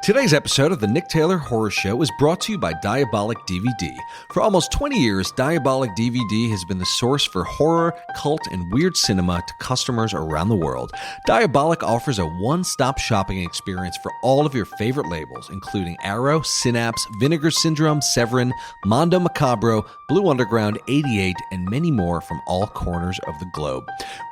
Today's episode of the Nick Taylor Horror Show is brought to you by Diabolic DVD. For almost 20 years, Diabolic DVD has been the source for horror, cult, and weird cinema to customers around the world. Diabolic offers a one-stop shopping experience for all of your favorite labels, including Arrow, Synapse, Vinegar Syndrome, Severin, Mondo Macabro, Blue Underground, 88, and many more from all corners of the globe.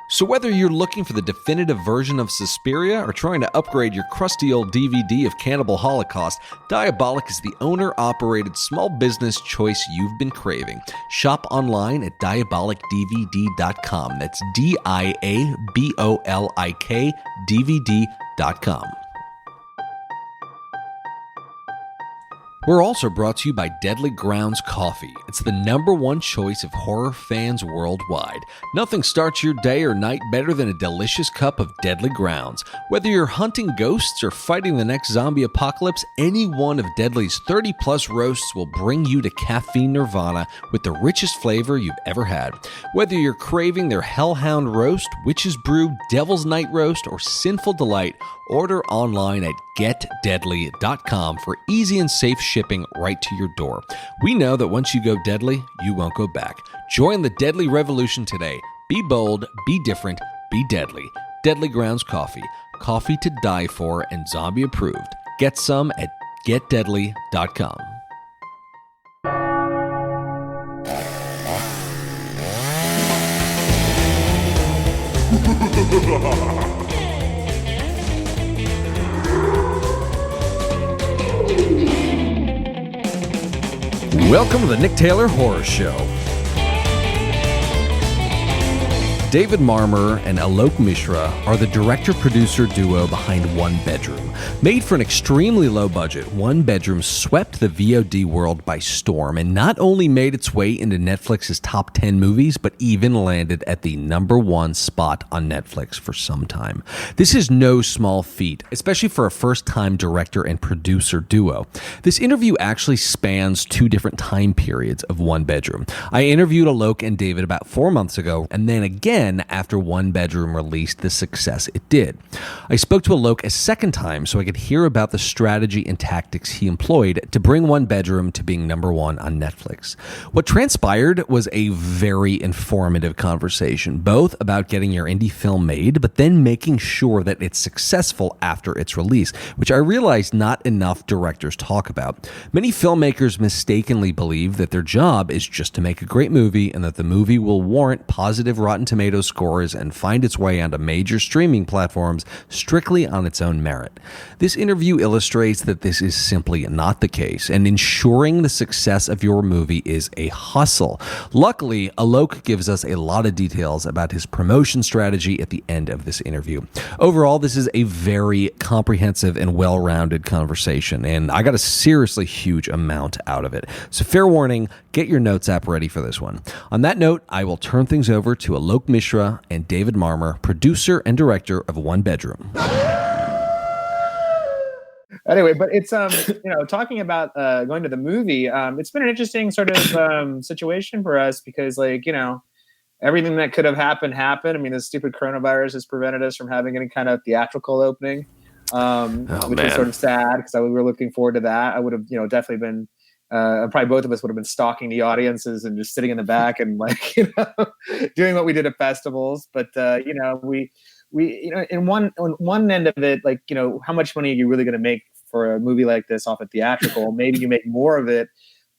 So whether you're looking for the definitive version of Suspiria or trying to upgrade your crusty old DVD of Cannibal Holocaust, Diabolic is the owner-operated small business choice you've been craving. Shop online at diabolicdvd.com. That's DIABOLIK DVD.com. We're also brought to you by Deadly Grounds Coffee. It's the #1 choice of horror fans worldwide. Nothing starts your day or night better than a delicious cup of Deadly Grounds. Whether you're hunting ghosts or fighting the next zombie apocalypse, any one of Deadly's 30-plus roasts will bring you to caffeine nirvana with the richest flavor you've ever had. Whether you're craving their Hellhound Roast, Witch's Brew, Devil's Night Roast, or Sinful Delight, order online at getdeadly.com for easy and safe shipping right to your door. We know that once you go deadly, you won't go back. Join the deadly revolution today. Be bold, be different, be deadly. Deadly Grounds Coffee. Coffee to die for and zombie approved. Get some at getdeadly.com. Welcome to the Nick Taylor Horror Show. David Marmor and Alok Mishra are the director-producer duo behind One Bedroom. Made for an extremely low budget, One Bedroom swept the VOD world by storm and not only made its way into Netflix's top 10 movies, but even landed at the #1 spot on Netflix for some time. This is no small feat, especially for a first-time director and producer duo. This interview actually spans 2 different time periods of One Bedroom. I interviewed Alok and David about 4 months ago, and then again after One Bedroom released the success it did. I spoke to Alok a second time so I could hear about the strategy and tactics he employed to bring One Bedroom to being #1 on Netflix. What transpired was a very informative conversation, both about getting your indie film made, but then making sure that it's successful after its release, which I realized not enough directors talk about. Many filmmakers mistakenly believe that their job is just to make a great movie and that the movie will warrant positive Rotten Tomatoes scores and find its way onto major streaming platforms strictly on its own merit. This interview illustrates that this is simply not the case, and ensuring the success of your movie is a hustle. Luckily, Alok gives us a lot of details about his promotion strategy at the end of this interview. Overall, this is a very comprehensive and well-rounded conversation, and I got a seriously huge amount out of it. So fair warning, get your notes app ready for this one. On that note, I will turn things over to Alok Mishra and David Marmor, producer and director of One Bedroom. Anyway, but it's talking about going to the movie. It's been an interesting sort of situation for us because, everything that could have happened. I mean, this stupid coronavirus has prevented us from having any kind of theatrical opening, which is sort of sad because we were looking forward to that. I would have, definitely been. Probably both of us would have been stalking the audiences and just sitting in the back and doing what we did at festivals. But we in one end of it, how much money are you really going to make for a movie like this off a theatrical? Maybe you make more of it,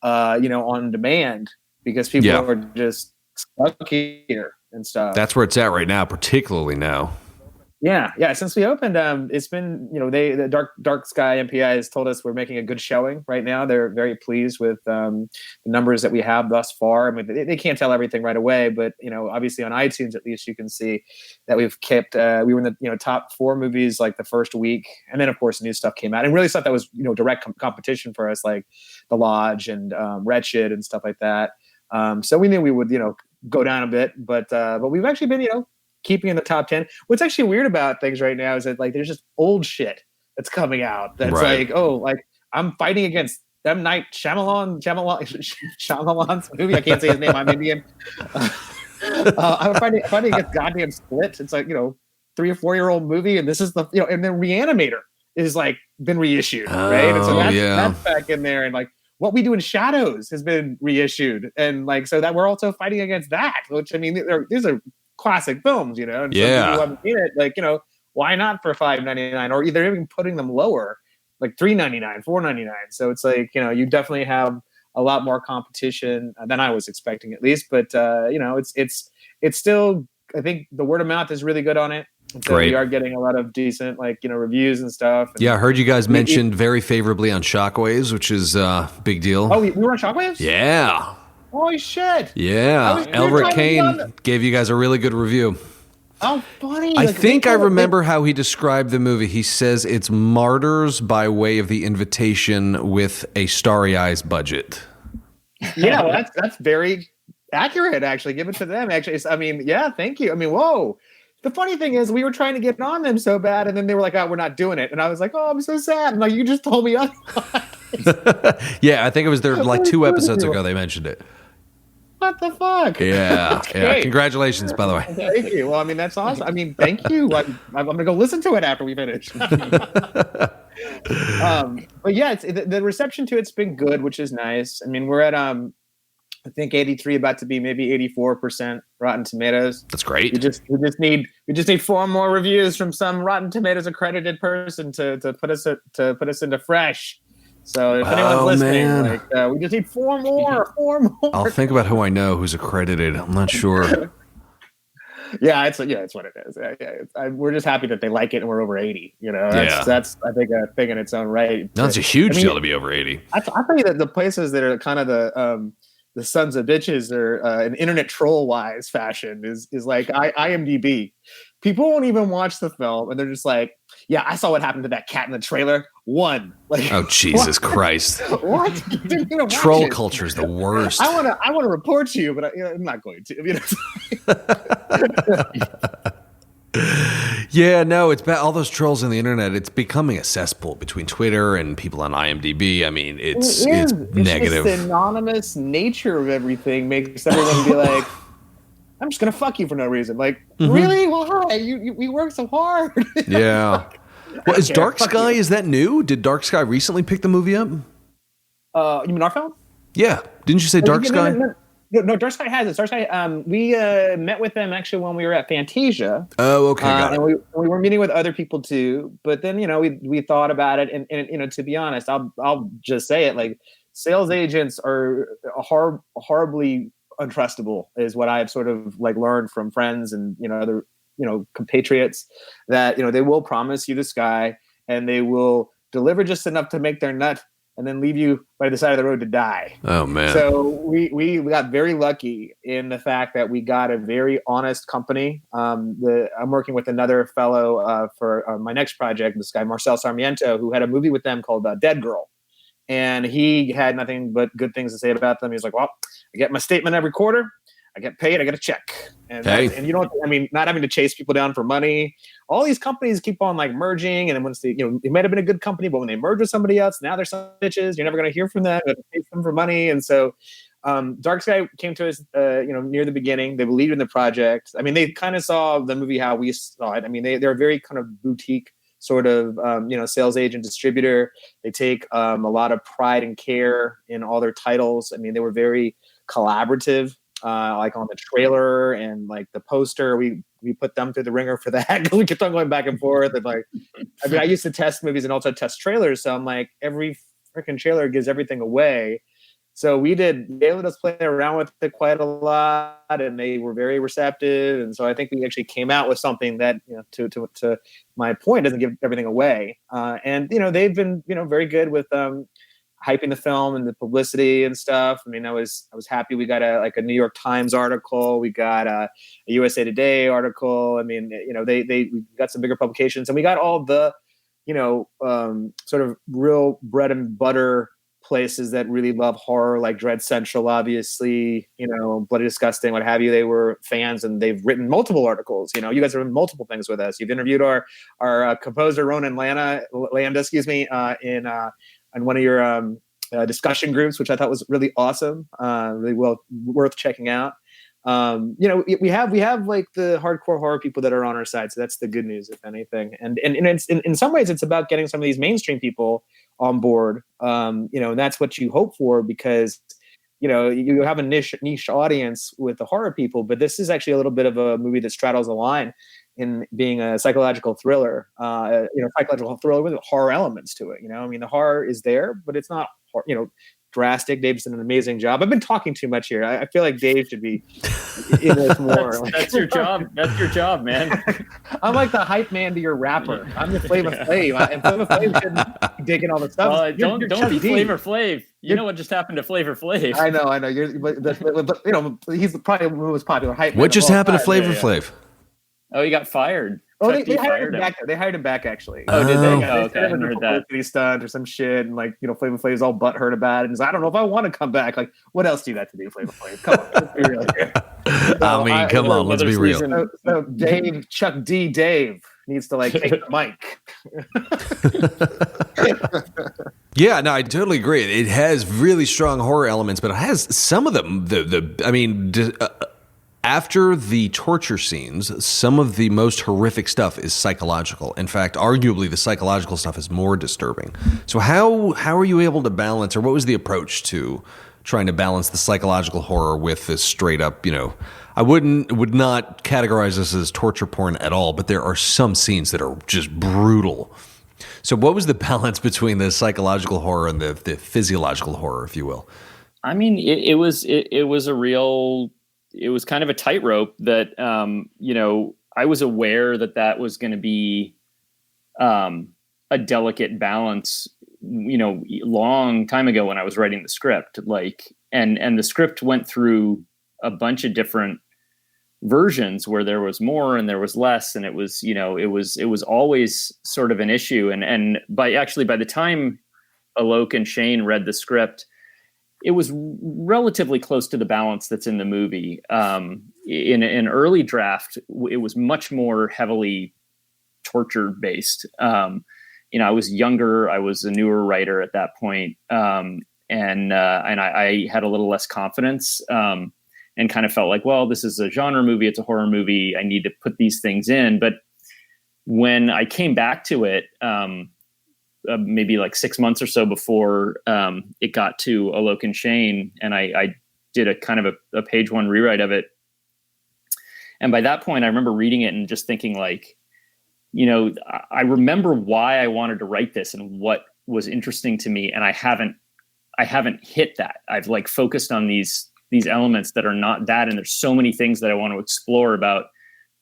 on demand because people are just stuck here and stuff. That's where it's at right now, particularly now. Yeah. Since we opened, it's been, the Dark Sky MPI has told us we're making a good showing right now. They're very pleased with the numbers that we have thus far. I mean, they can't tell everything right away, but obviously on iTunes at least you can see that we've kept. We were in the top 4 movies like the first week, and then of course new stuff came out. And really thought that was direct competition for us, like The Lodge and Wretched and stuff like that. So we knew we would go down a bit, but we've actually been keeping in the top 10. What's actually weird about things right now is that there's just old shit that's coming out. That's I'm fighting against M. Night Shyamalan's movie. I can't say his name. I'm Indian. I'm fighting against goddamn Split. It's 3 or 4 year old movie, and this is the and then Reanimator is like been reissued, right? And so that's back in there, and like What We Do in Shadows has been reissued, and like so that we're also fighting against that. Which I mean, these are classic films, you know. And so people who haven't seen it, like why not for $5.99, or either even putting them lower, like $3.99, $4.99. So it's like you definitely have a lot more competition than I was expecting, at least. But it's still, I think the word of mouth is really good on it. So we are getting a lot of decent reviews and stuff. And I heard you guys mentioned very favorably on Shockwaves, which is a big deal. Oh, we were on Shockwaves? Yeah. Holy shit. Yeah. Elric Kane gave you guys a really good review. Oh, funny. I think I remember how he described the movie. He says it's martyrs by way of the invitation with a Starry Eyes budget. Yeah, well, that's very accurate, actually. Give it to them, actually. I mean, yeah, thank you. I mean, whoa. The funny thing is, we were trying to get on them so bad, and then they were like, "Oh, we're not doing it." And I was like, "Oh, I'm so sad." And like, you just told me otherwise. Yeah, I think it was there like 2 episodes ago they mentioned it. What the fuck? Yeah. Congratulations, by the way. Thank you. Well, I mean, that's awesome. I mean, thank you. I'm gonna go listen to it after we finish. But yeah, the reception to it's been good, which is nice. I mean, we're at I think 83, about to be maybe 84% Rotten Tomatoes. That's great. We just need 4 more reviews from some Rotten Tomatoes accredited person to put us into fresh. So if anyone's listening, we just need 4 more. I'll think about who I know who's accredited. I'm not sure. Yeah, it's what it is. We're just happy that they like it, and we're over 80. That's I think a thing in its own right. No, it's a huge deal to be over 80. I tell you that the places that are kind of the sons of bitches are an internet troll wise fashion is like IMDb. People won't even watch the film, and they're just like, "Yeah, I saw what happened to that cat in the trailer. 1." Like, oh Jesus Christ! What? Troll culture is the worst. I want to report to you, but I'm not going to. Yeah, no, it's bad. All those trolls on the internet, it's becoming a cesspool between Twitter and people on IMDb. I mean, it's negative. Just the anonymous nature of everything makes everyone be like, I'm just gonna fuck you for no reason. Like, really? Well, hi. We work so hard. Yeah. Well, is Dark Sky? Is that new? Did Dark Sky recently pick the movie up? You mean our film? Yeah. Didn't you say Dark Sky? No, Dark Sky has it. Dark Sky. We met with them actually when we were at Fantasia. Oh, okay, got it. And we were meeting with other people too. But then we thought about it, and to be honest, I'll just say it, like, sales agents are horribly untrustable, is what I've sort of like learned from friends and other compatriots, that they will promise you the sky, and they will deliver just enough to make their nut, and then leave you by the side of the road to die. Oh man! So we got very lucky in the fact that we got a very honest company. I'm working with another fellow for my next project, this guy Marcel Sarmiento, who had a movie with them called Dead Girl, and he had nothing but good things to say about them. He was like, "Well, I get my statement every quarter. I get paid. I get a check." And and I mean, not having to chase people down for money. All these companies keep on like merging, and then once they, it might have been a good company, but when they merge with somebody else, now they're some bitches. You're never going to hear from them. You have to chase them for money. And so, Dark Sky came to us, near the beginning. They believed in the project. I mean, they kind of saw the movie how we saw it. I mean, they're very kind of boutique sort of, sales agent distributor. They take a lot of pride and care in all their titles. I mean, they were very collaborative. Like on the trailer and like the poster, we put them through the ringer for that. We kept on going back and forth. And like, I mean, I used to test movies and also test trailers. So I'm like, every freaking trailer gives everything away. So they let us play around with it quite a lot, and they were very receptive. And so I think we actually came out with something that, to my point, doesn't give everything away. And they've been, very good with hyping the film and the publicity and stuff. I mean, I was happy we got a New York Times article. We got a USA Today article. I mean, we got some bigger publications, and we got all the, sort of real bread and butter places that really love horror, like Dread Central, obviously, Bloody Disgusting, what have you. They were fans, and they've written multiple articles. You guys have written multiple things with us. You've interviewed our composer Ronan Landa, in one of your discussion groups, which I thought was really awesome, really well worth checking out. we have like the hardcore horror people that are on our side, so that's the good news, if anything. And it's, in some ways, it's about getting some of these mainstream people on board. And that's what you hope for, because you have a niche audience with the horror people, but this is actually a little bit of a movie that straddles the line in being a psychological thriller. Psychological thriller with horror elements to it. The horror is there, but it's not drastic. Dave's done an amazing job. I've been talking too much here. I feel like Dave should be in this more. That's your job. That's your job, man. I'm like the hype man to your rapper. I'm the Flavor Flav. And Flavor Flav shouldn't be digging all the stuff. Don't be Flavor Flav. You know what just happened to Flavor Flav? I know. But he's probably the most popular hype man. What just happened to Flavor Flav? Oh, he got fired. Oh, they hired him back. They hired him back, actually. Oh, did they? Yeah, okay, I heard that. Stunt or some shit, and Flavor Flav's all butthurt about it. And he's like, I don't know if I want to come back. Like, what else do you got to do, Flavor Flav? Come on, let's be real here. Come on, let's be real. So Dave, Chuck D. Dave needs to take the mic. Yeah, no, I totally agree. It has really strong horror elements, but it has some of them. After the torture scenes, some of the most horrific stuff is psychological. In fact, arguably the psychological stuff is more disturbing. So how are you able to balance, or what was the approach to trying to balance the psychological horror with this straight up, I would not categorize this as torture porn at all, but there are some scenes that are just brutal. So what was the balance between the psychological horror and the physiological horror, if you will? I mean, it was a real... It was kind of a tightrope that, I was aware that was going to be a delicate balance, long time ago when I was writing the script, and the script went through a bunch of different versions where there was more and there was less. And it was, it was always sort of an issue. And by the time Alok and Shane read the script, it was relatively close to the balance that's in the movie. In an early draft, it was much more heavily torture based. I was younger, I was a newer writer at that point, and I had a little less confidence, and kind of felt like, well, this is a genre movie, it's a horror movie, I need to put these things in. But when I came back to it, maybe 6 months or so before it got to Alok and Shane, and I did a kind of a page one rewrite of it. And by that point, I remember reading it and just thinking I remember why I wanted to write this and what was interesting to me. And I haven't hit that. I've focused on these elements that are not that. And there's so many things that I want to explore about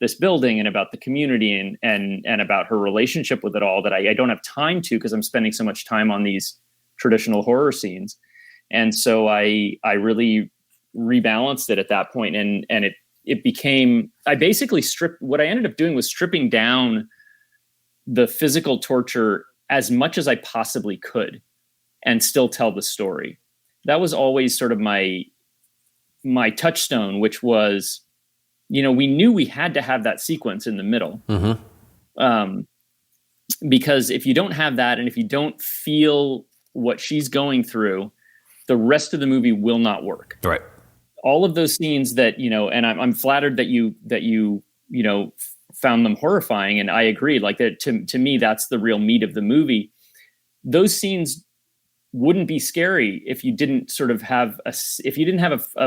this building and about the community and about her relationship with it all that I don't have time to, because I'm spending so much time on these traditional horror scenes. And so I really rebalanced it at that point. And it became, I basically what I ended up doing was stripping down the physical torture as much as I possibly could and still tell the story. That was always sort of my touchstone, which was, we knew we had to have that sequence in the middle. Mm-hmm. Because if you don't have that, and if you don't feel what she's going through, the rest of the movie will not work. Right. All of those scenes that, and I'm flattered that you found them horrifying. And I agree, that to me, that's the real meat of the movie. Those scenes wouldn't be scary if you didn't sort of have a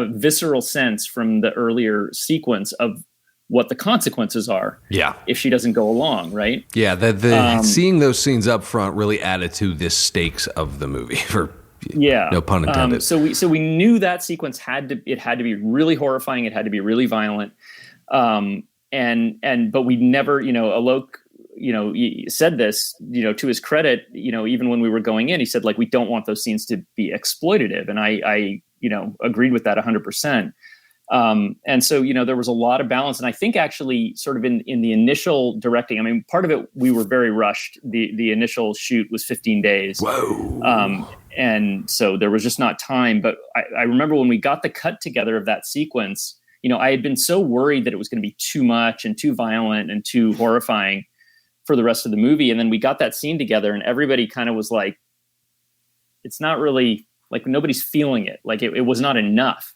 visceral sense from the earlier sequence of what the consequences are. Yeah. If she doesn't go along, right? Yeah. The seeing those scenes up front really added to the stakes of the movie. No pun intended. So we knew that sequence had to be really horrifying. It had to be really violent. But we never, Alok, he said this, to his credit, even when we were going in, he said, we don't want those scenes to be exploitative. And I agreed with that 100%. And so, there was a lot of balance. And I think actually sort of in the initial directing, I mean, part of it, we were very rushed. The initial shoot was 15 days. Whoa. And so there was just not time. But I remember when we got the cut together of that sequence, I had been so worried that it was going to be too much and too violent and too horrifying for the rest of the movie. And then we got that scene together and everybody kind of was like, it's not really, nobody's feeling it. It was not enough.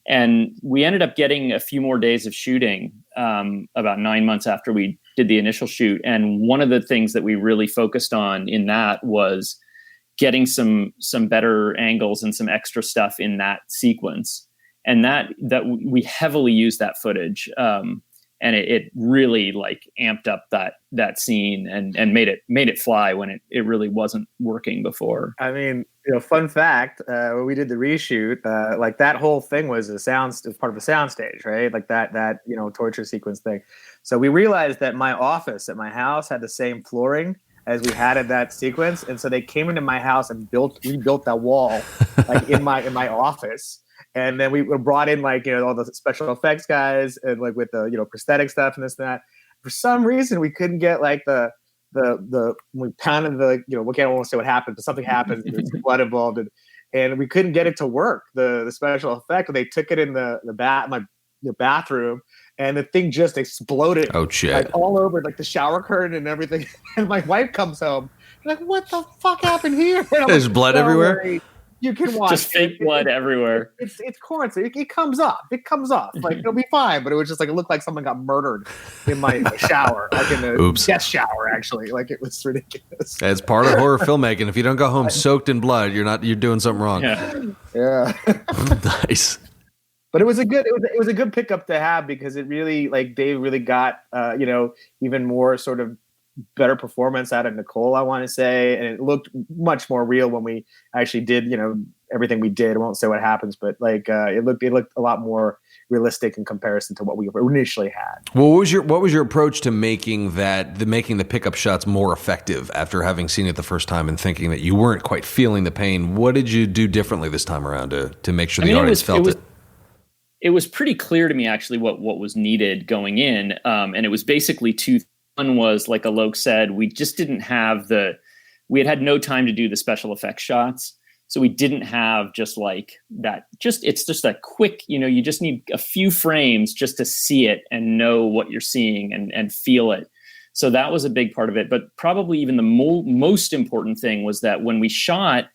And we ended up getting a few more days of shooting about 9 months after we did the initial shoot. And one of the things that we really focused on in that was getting some better angles and some extra stuff in that sequence. And that we heavily used that footage. And it really like amped up that scene and made it fly when it really wasn't working before. I mean, fun fact, when we did the reshoot, like that whole thing was part of a soundstage, right? Like that torture sequence thing. So we realized that my office at my house had the same flooring as we had in that sequence, and so they came into my house and rebuilt that wall like in my office. And then we brought in like all the special effects guys and like with the prosthetic stuff and this and that. For some reason, we couldn't get like the we pounded the we can't almost say what happened, but something happened. There's blood involved, and we couldn't get it to work. The special effect. They took it in my bathroom, and the thing just exploded. Oh shit! Like all over like the shower curtain and everything. And my wife comes home like, "What the fuck happened here?" There's blood everywhere. Worry. You can watch just fake blood everywhere. It's corn, so it comes off. It comes off. Like it'll be fine. But it was just like it looked like someone got murdered in my shower, like in the guest shower. Actually, like it was ridiculous. It's part of horror filmmaking. If you don't go home soaked in blood, you're doing something wrong. Yeah. Nice. But it was a good pickup to have because it really like Dave really got even more sort of better performance out of Nicole, I want to say, and it looked much more real when we actually did everything we did. I won't say what happens, but like it looked a lot more realistic in comparison to what we initially had. Well, what was your approach to making the pickup shots more effective after having seen it the first time and thinking that you weren't quite feeling the pain? What did you do differently this time around to make sure the audience felt it? It was pretty clear to me actually what was needed going in, and it was basically two. One was, like Alok said, we just didn't have we had no time to do the special effects shots. So we didn't have just like that, it's just that quick, you just need a few frames just to see it and know what you're seeing and feel it. So that was a big part of it. But probably even the most important thing was that when we shot,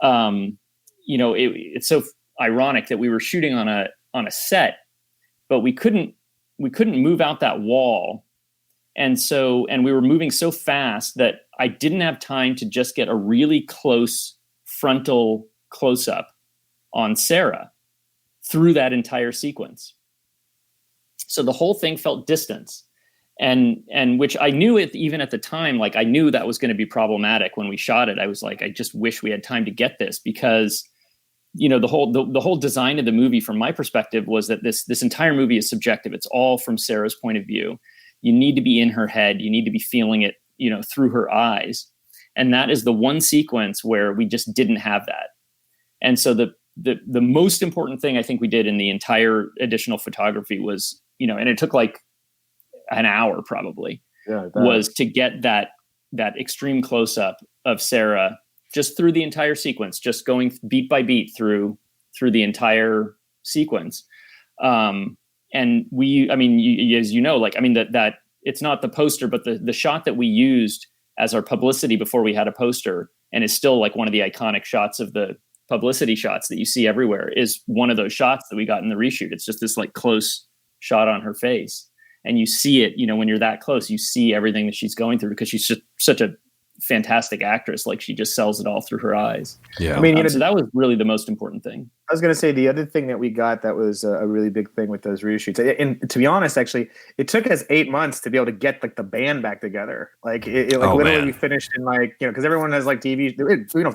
it's so ironic that we were shooting on a set, but we couldn't move out that wall. And we were moving so fast that I didn't have time to just get a really close frontal close-up on Sarah through that entire sequence. So the whole thing felt distance. And which I knew it even at the time, like I knew that was going to be problematic when we shot it. I was like, I just wish we had time to get this because, the whole design of the movie from my perspective was that this entire movie is subjective. It's all from Sarah's point of view. You need to be in her head. You need to be feeling it, through her eyes. And that is the one sequence where we just didn't have that. And so the most important thing I think we did in the entire additional photography was, and it took like an hour probably, was to get that extreme close up of Sarah just through the entire sequence, just going beat by beat through the entire sequence. And that it's not the poster, but the shot that we used as our publicity before we had a poster, and is still like one of the iconic shots of the publicity shots that you see everywhere, is one of those shots that we got in the reshoot. It's just this like close shot on her face. And you see it, when you're that close, you see everything that she's going through because she's just such a fantastic actress. Like she just sells it all through her eyes. Yeah. So that was really the most important thing. I was going to say the other thing that we got that was a really big thing with those reshoots. And to be honest, actually, it took us 8 months to be able to get like the band back together. Like literally we finished in like, because everyone has like TV,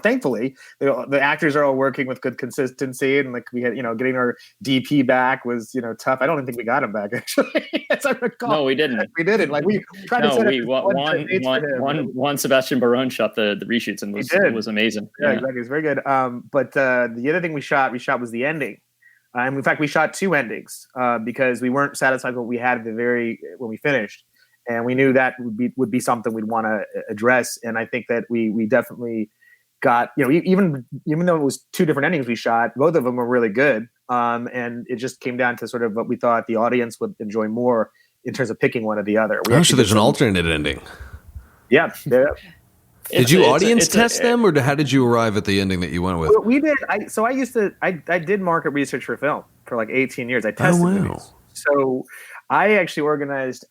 thankfully the actors are all working with good consistency. And like we had, getting our DP back was, tough. I don't even think we got him back actually. As I recall. No, we didn't. We didn't. Like we tried to set one Sebastian Baron shot the reshoots and it was amazing. Yeah, exactly. It was very good. But the other thing we shot was the ending. And in fact, we shot two endings because we weren't satisfied with what we had when we finished. And we knew that would be something we'd want to address. And I think that we definitely got, even though it was two different endings we shot, both of them were really good. And it just came down to sort of what we thought the audience would enjoy more in terms of picking one or the other. So there's an alternate ending. Yeah. Did you audience test them, or how did you arrive at the ending that you went with? Well, we did. I did market research for film for like 18 years. I tested movies. So I actually organized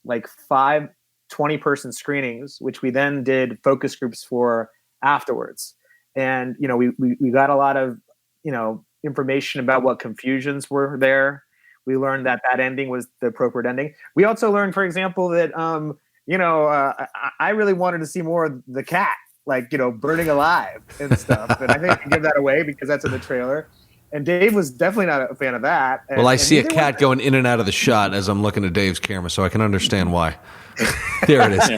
like 5 20-person screenings, which we then did focus groups for afterwards. And, you know, we got a lot of, you know, information about what confusions were there. We learned that ending was the appropriate ending. We also learned, for example, that, you know, I really wanted to see more of the cat, like, you know, burning alive and stuff. And I think I can give that away because that's in the trailer. And Dave was definitely not a fan of that. Well, I see a cat going in and out of the shot as I'm looking at Dave's camera, so I can understand why. There it is.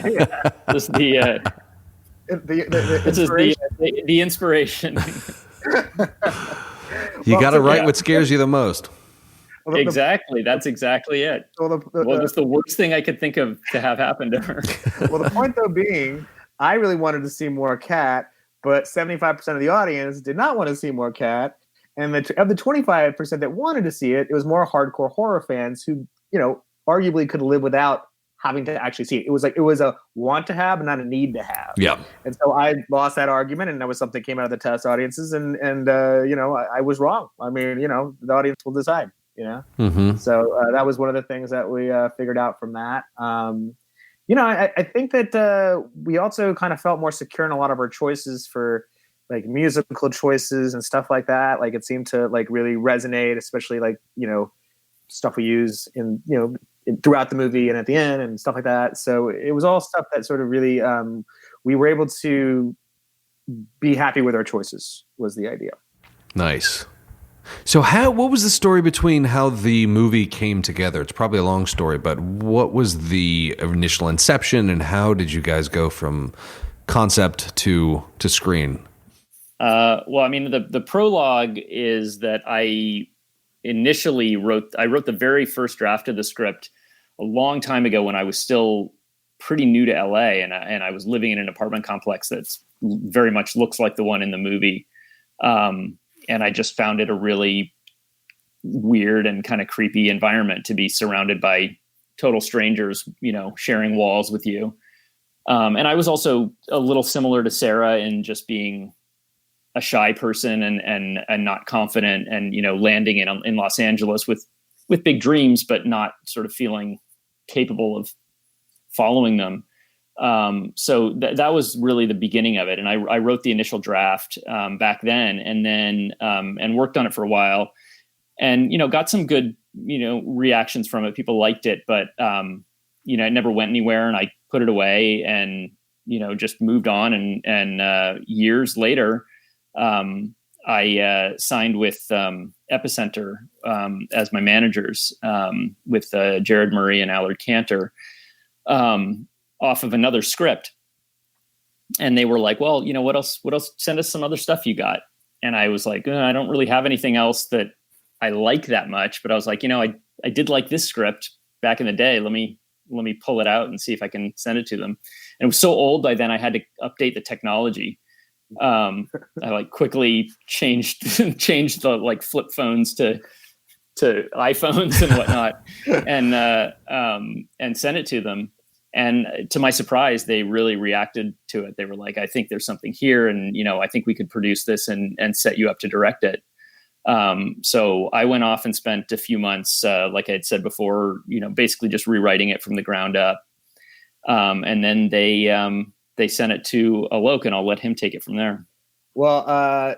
Yeah. This is the inspiration. You got to write what scares you the most. Well, exactly. That's exactly it. Well, that's the worst thing I could think of to have happen to her. Well, the point though being, I really wanted to see more cat, but 75% of the audience did not want to see more cat. And of the 25% that wanted to see it, it was more hardcore horror fans who, you know, arguably could live without having to actually see it. It was like, it was a want to have, not a need to have. Yeah. And so I lost that argument, and that was something that came out of the test audiences, and you know, I was wrong. I mean, you know, the audience will decide, you know? Mm-hmm. So that was one of the things that we figured out from that. You know, I think that we also kind of felt more secure in a lot of our choices for like musical choices and stuff like that. Like it seemed to like really resonate, especially like, you know, stuff we use in, you know, throughout the movie and at the end and stuff like that. So it was all stuff that sort of really, we were able to be happy with our choices was the idea. Nice. So what was the story between how the movie came together? It's probably a long story, but what was the initial inception and how did you guys go from concept to screen? Well, I mean, the prologue is that I initially wrote the very first draft of the script a long time ago when I was still pretty new to LA, and I was living in an apartment complex that's very much looks like the one in the movie. And I just found it a really weird and kind of creepy environment to be surrounded by total strangers, you know, sharing walls with you. And I was also a little similar to Sarah in just being a shy person and not confident, and, you know, landing in Los Angeles with big dreams, but not sort of feeling capable of following them. So that was really the beginning of it. And I wrote the initial draft back then, and then and worked on it for a while, and, you know, got some good, you know, reactions from it. People liked it, but you know, it never went anywhere, and I put it away and, you know, just moved on. And years later, I signed with Epicenter as my managers, with Jared Murray and Allard Cantor, off of another script. And they were like, well, you know, what else, send us some other stuff you got. And I was like, I don't really have anything else that I like that much, but I was like, you know, I did like this script back in the day. Let me pull it out and see if I can send it to them. And it was so old by then I had to update the technology. I like quickly changed the like flip phones to iPhones and whatnot, and sent it to them. And to my surprise, they really reacted to it. They were like, I think there's something here, and, you know, I think we could produce this and set you up to direct it. So I went off and spent a few months, like I had said before, you know, basically just rewriting it from the ground up. And then they sent it to Alok, and I'll let him take it from there. Well,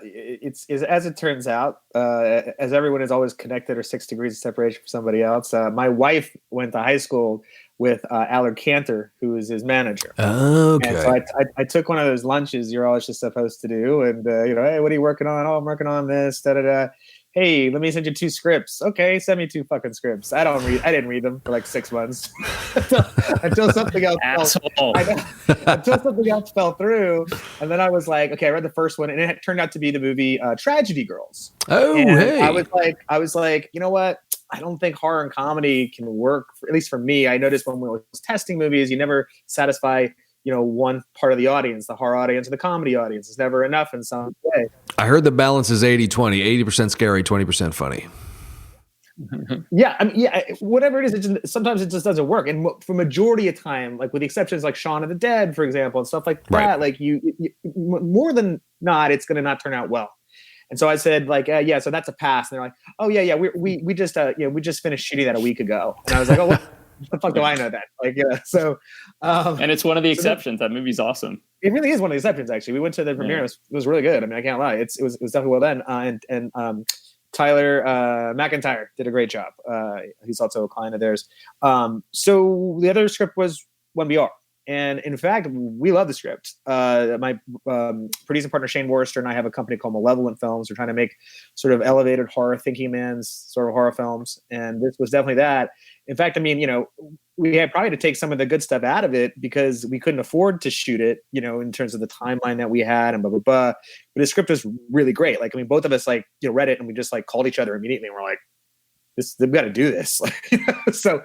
it's as it turns out, as everyone is always connected or 6 degrees of separation from somebody else. My wife went to high school with Allard Cantor, who is his manager. Okay. And so I took one of those lunches you're always just supposed to do, and you know, hey, what are you working on? Oh, I'm working on this. Da da da. Hey, let me send you 2 scripts. Okay, send me 2 fucking scripts. I didn't read them for like 6 months until something else until something else fell through. And then I was like, okay, I read the first one, and it turned out to be the movie Tragedy Girls. Oh, and hey. I was like, you know what? I don't think horror and comedy can work, at least for me. I noticed when we was testing movies, you never satisfy, you know, one part of the audience, the horror audience or the comedy audience. It's never enough in some way. I heard the balance is 80-20, 80% scary, 20% funny. Yeah, I mean, yeah, whatever it is, sometimes it just doesn't work. And for majority of time, like with the exceptions like Shaun of the Dead, for example, and stuff like that, Right. like you more than not, it's going to not turn out well. And so I said like, yeah, so that's a pass. And they're like, oh yeah, we just we just finished shooting that a week ago. And I was like, oh, what the fuck do I know that? Like, so and it's one of the exceptions. That movie's awesome. It really is one of the exceptions. Actually, we went to the premiere. Yeah. It was really good. I mean, I can't lie. It was definitely well done. And Tyler McIntyre did a great job. He's also a client of theirs. So the other script was 1BR. And in fact, we love the script. My producing partner, Shane Worcester, and I have a company called Malevolent Films. We're trying to make sort of elevated horror, thinking man's sort of horror films. And this was definitely that. In fact, I mean, we had probably to take some of the good stuff out of it because we couldn't afford to shoot it, in terms of the timeline that we had and blah, blah, blah. But the script was really great. Like, I mean, both of us read it and we just called each other immediately. And we're like, we've got to do this. So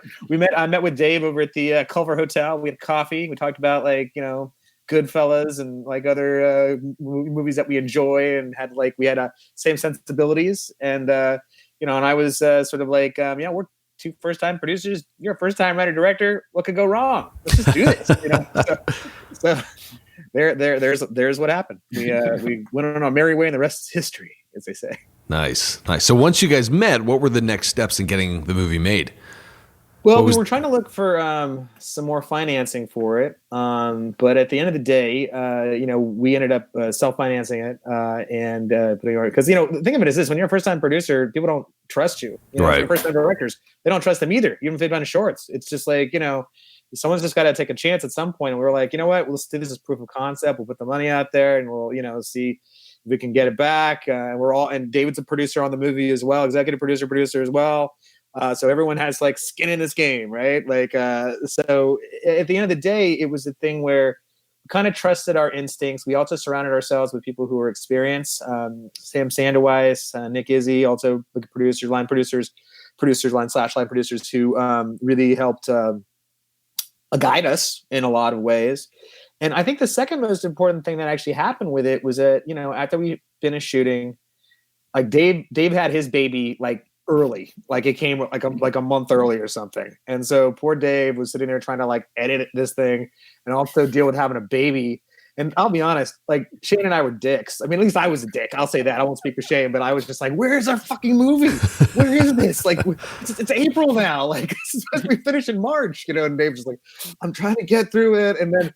I met with Dave over at the Culver Hotel. We had coffee. We talked about Goodfellas and other movies that we enjoy, and we had same sensibilities. And and I was sort of like, we're two first-time producers. You're a first-time writer director. What could go wrong? Let's just do this. So there's what happened. We went on our merry way, and the rest is history, as they say. Nice. So once you guys met, what were the next steps in getting the movie made? Well, we were trying to look for some more financing for it, but at the end of the day, we ended up self-financing it and putting it, because the thing of it is this: when you're a first-time producer, people don't trust you. Right. You're first-time directors, they don't trust them either, even if they've done shorts. It's just like someone's just got to take a chance at some point. And we were like, you know what? Let's do this as proof of concept. We'll put the money out there, and we'll see if we can get it back. And David's a producer on the movie as well, executive producer as well. So everyone has skin in this game, right? So at the end of the day, it was a thing where we kind of trusted our instincts. We also surrounded ourselves with people who were experienced. Sam Sandeweiss, Nick Izzy, also line producers who really helped guide us in a lot of ways. And I think the second most important thing that actually happened with it was that, after we finished shooting, Dave had his baby early, it came like a month early or something. And so poor Dave was sitting there trying to edit this thing and also deal with having a baby. And I'll be honest, Shane and I were dicks. I mean, at least I was a dick. I'll say that. I won't speak for Shane, but I was just where's our fucking movie? Where is this? It's April now. This is supposed to be finished in March, and Dave's just I'm trying to get through it. And then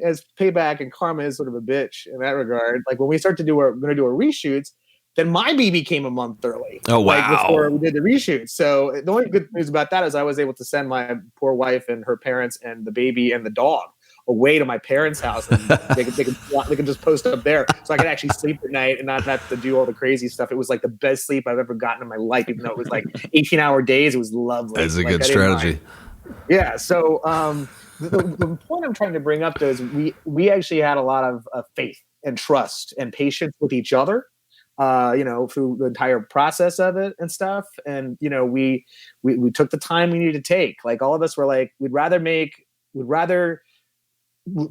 as payback, and karma is sort of a bitch in that regard, when we start to going to do our reshoots, then my baby came a month early. Oh, wow. Before we did the reshoot. So the only good news about that is I was able to send my poor wife and her parents and the baby and the dog away to my parents' house, and they could just post up there, so I could actually sleep at night and not have to do all the crazy stuff. It was the best sleep I've ever gotten in my life, even though it was 18-hour days. It was lovely. That's a good strategy. Yeah. So the point I'm trying to bring up though is we actually had a lot of faith and trust and patience with each other, through the entire process of it and stuff. And we took the time we needed to take. All of us were we'd rather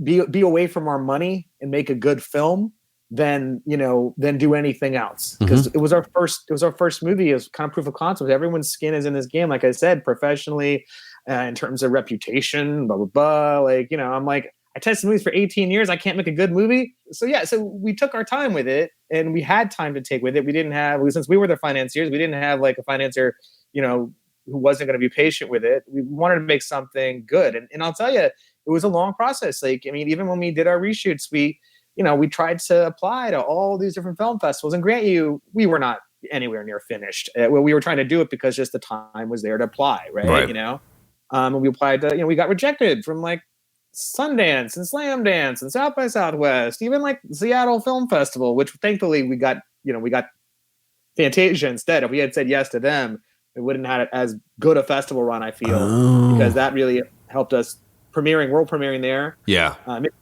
be away from our money and make a good film than do anything else, because it was our first movie. It was kind of proof of concept. Everyone's skin is in this game, like I said, professionally, in terms of reputation, blah blah blah. I'm I tested movies for 18 years. I can't make a good movie. So we took our time with it, and we had time to take with it. We didn't have, since we were the financiers, we didn't have a financier, who wasn't going to be patient with it. We wanted to make something good. And I'll tell you, it was a long process. Even when we did our reshoots, we tried to apply to all these different film festivals, and grant you, we were not anywhere near finished. We were trying to do it because just the time was there to apply. Right. And we applied to, we got rejected from Sundance and Slam Dance and South by Southwest, even Seattle Film Festival, which thankfully we got Fantasia instead. If we had said yes to them, it wouldn't have had as good a festival run, I feel, because that really helped us world premiering there. Yeah.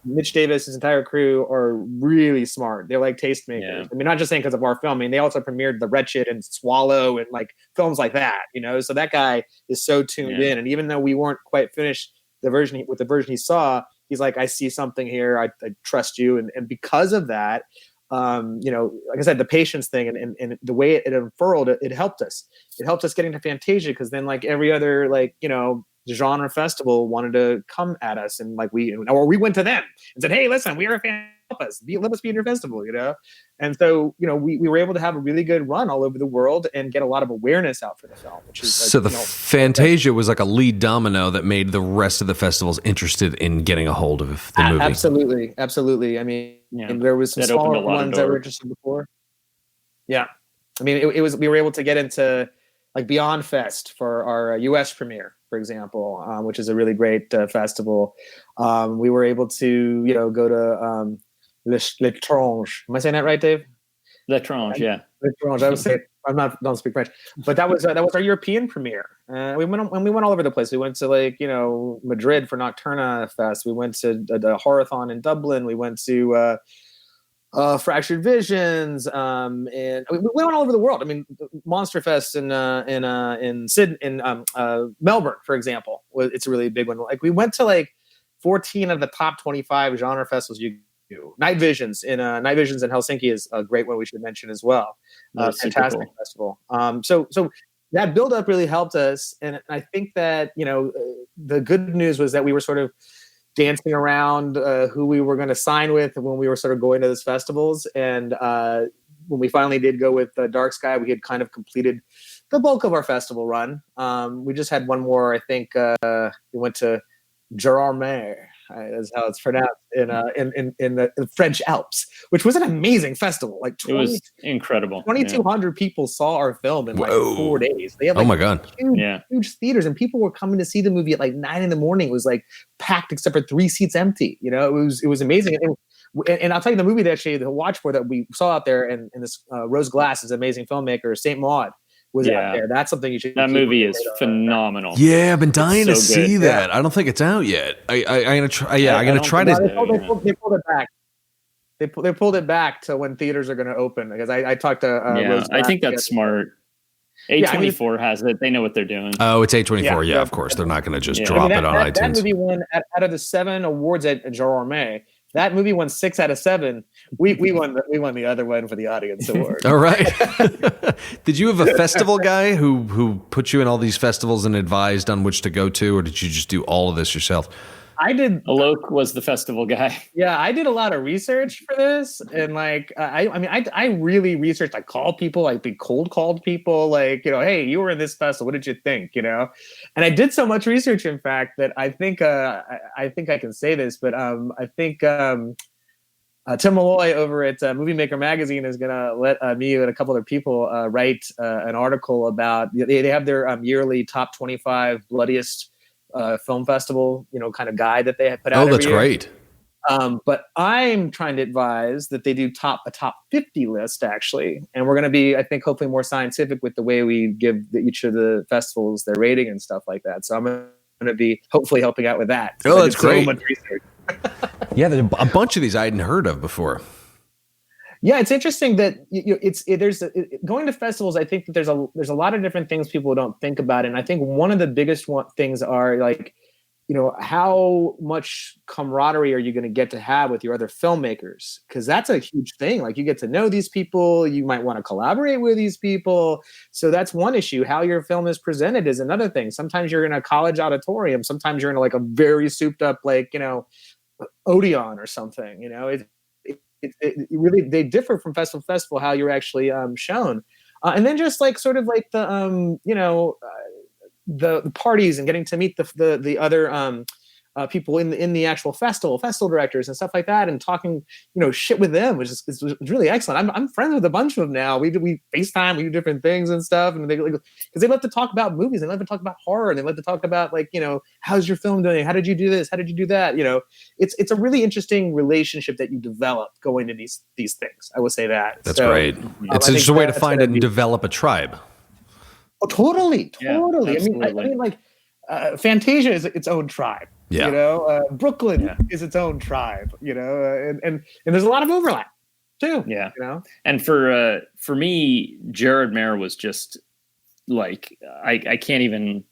Mitch Davis, his entire crew are really smart. They're tastemakers. Yeah. I mean, not just saying because of our film. I mean, they also premiered The Wretched and Swallow and films like that, So that guy is so tuned in. And even though we weren't quite finished the version he saw, he's I see something here. I trust you. And because of that, like I said, the patience thing and the way it unfurled, it helped us. It helped us getting to Fantasia, because then every other genre festival wanted to come at us, and we went to them and said, hey, listen, we are a us, let us be in your festival, And so, we were able to have a really good run all over the world and get a lot of awareness out for the film, which is so the Fantasia was like a lead domino that made the rest of the festivals interested in getting a hold of the movie. Absolutely. I mean, there was some smaller ones that were interested before. Yeah. I mean, we were able to get into like Beyond Fest for our US premiere, for example, which is a really great festival. We were able to, go to L'Étrange. Am I saying that right, Dave? L'Étrange, yeah. L'Étrange. I would say don't speak French, but that was our European premiere. We went all over the place. We went to Madrid for Nocturna Fest. We went to the Horathon in Dublin. We went to Fractured Visions, and we went all over the world. I mean, Monster Fest in Sydney, in Melbourne, for example, it's a really big one. Like we went to 14 of the top 25 genre festivals you do. Night Visions in Helsinki is a great one we should mention as well. Fantastic cool festival. So that build up really helped us, and I think that the good news was that we were sort of dancing around who we were going to sign with when we were sort of going to those festivals. And when we finally did go with Dark Sky, we had kind of completed the bulk of our festival run. We just had one more, I think. We went to Gérardmer, is how it's pronounced, in the French Alps, which was an amazing festival. It was incredible. 2,200 people saw our film in 4 days. They had huge theaters, and people were coming to see the movie at 9 a.m. It was packed except for 3 seats empty. It was amazing. And I'll tell you, the movie to watch for that we saw out there, and this Rose Glass is an amazing filmmaker, Saint Maud, was out there. That's something you should. That movie is phenomenal. Yeah, I've been dying to see that. I don't think it's out yet. I'm gonna try. Yeah, I'm gonna try to. They pulled it back. They pulled it back to when theaters are going to open, because I talked to. Rose I think that's smart. A24 has it. They know what they're doing. Oh, it's A24. Yeah, of course. They're not going to just drop it on iTunes. That movie won out of the 7 awards at Gérardmer. That movie won 6 out of 7. We won the other one for the audience award. All right. Did you have a festival guy who put you in all these festivals and advised on which to go to, or did you just do all of this yourself? I did. Alok was the festival guy. Yeah, I did a lot of research for this, and I really researched. I called people, cold called people, hey, you were in this festival. What did you think? And I did so much research, in fact, that I think I can say this, but I think Tim Malloy over at Movie Maker Magazine is going to let me and a couple other people write an article about. They have their yearly top 25 bloodiest film festival, kind of guide that they put out. Oh, that's great. But I'm trying to advise that they do a top 50 list, actually. And we're going to be, I think, hopefully more scientific with the way we give each of the festivals their rating and stuff like that. So I'm going to be hopefully helping out with that. Oh, that's great. So much research. Yeah, there's a bunch of these I hadn't heard of before. Yeah, it's interesting that going to festivals. I think that there's a lot of different things people don't think about, and I think one of the biggest things are how much camaraderie are you going to get to have with your other filmmakers? Because that's a huge thing. You get to know these people, you might want to collaborate with these people. So that's one issue. How your film is presented is another thing. Sometimes you're in a college auditorium. Sometimes you're in a very souped up Odeon or something. It really, they differ from festival to festival how you're actually shown, and then just the parties and getting to meet the other people in the actual festival directors and stuff like that, and talking shit with them, which is really excellent. I'm friends with a bunch of them now. We FaceTime, we do different things and stuff, and because they love to talk about movies, they love to talk about horror, and they love to talk about how's your film doing, how did you do this, how did you do that. It's a really interesting relationship that you develop going to these things. I would say that. That's great. It's just a way to find and develop a tribe. Oh, totally. Yeah, I mean, Fantasia is its own tribe. Yeah. Brooklyn is its own tribe. And there's a lot of overlap too. Yeah. And for me, Gérardmer was just I can't even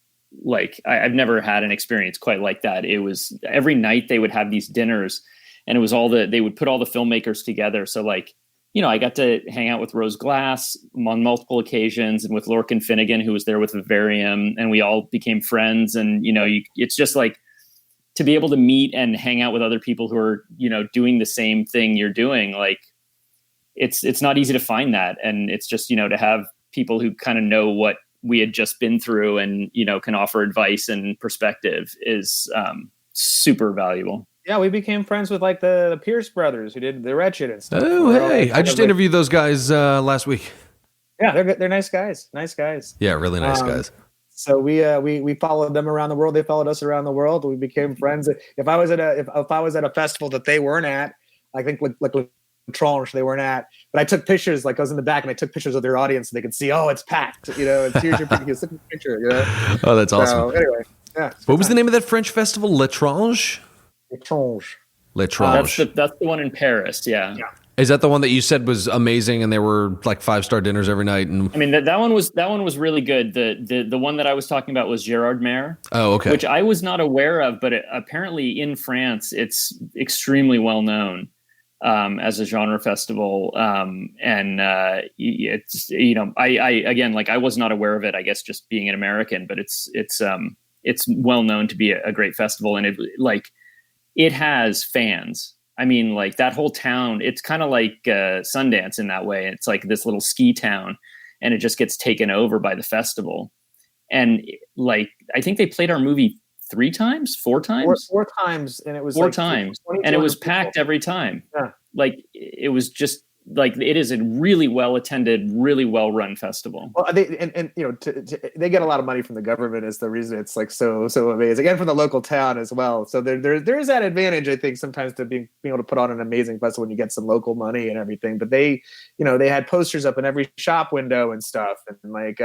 I've never had an experience quite like that. It was every night they would have these dinners, and it was they would put all the filmmakers together. So I got to hang out with Rose Glass on multiple occasions, and with Lorcan Finnegan, who was there with Vivarium, and we all became friends. And, it's just to be able to meet and hang out with other people who are, doing the same thing you're doing, like it's not easy to find that. And it's just, to have people who kind of know what we had just been through and, can offer advice and perspective is super valuable. Yeah, we became friends with like the Pierce brothers who did The Wretched and stuff. Oh, hey, I just interviewed those guys last week. Yeah, they're nice guys. Nice guys. Yeah, really nice guys. So we followed them around the world. They followed us around the world. We became friends. If I was at a festival that they weren't at, I think like Tranche they weren't at, but I took pictures. Like I was in the back and I took pictures of their audience so they could see. Oh, it's packed. Here's your picture. Oh, that's awesome. So, anyway, yeah. What was the name of that French festival? L'Étrange. That's the one in Paris. Yeah. Is that the one that you said was amazing and there were like 5-star dinners every night? And I mean, that one was really good. The one that I was talking about was Gérard Maire. Oh, okay. Which I was not aware of, but apparently in France, it's extremely well known as a genre festival. It's, I again, like I was not aware of it, I guess just being an American, but it's well known to be a great festival. And it has fans. I mean, like that whole town, it's kind of like Sundance in that way. It's like this little ski town and it just gets taken over by the festival. And like, I think they played our movie 4 times. Four times. And it was 4 times. And it was packed every time. Yeah. Like it was just like, it is a really well attended, really well run festival. Well, they get a lot of money from the government is the reason it's like so amazing, and from the local town as well. So there is that advantage, I think, sometimes to being able to put on an amazing festival when you get some local money and everything. But they had posters up in every shop window and stuff, and like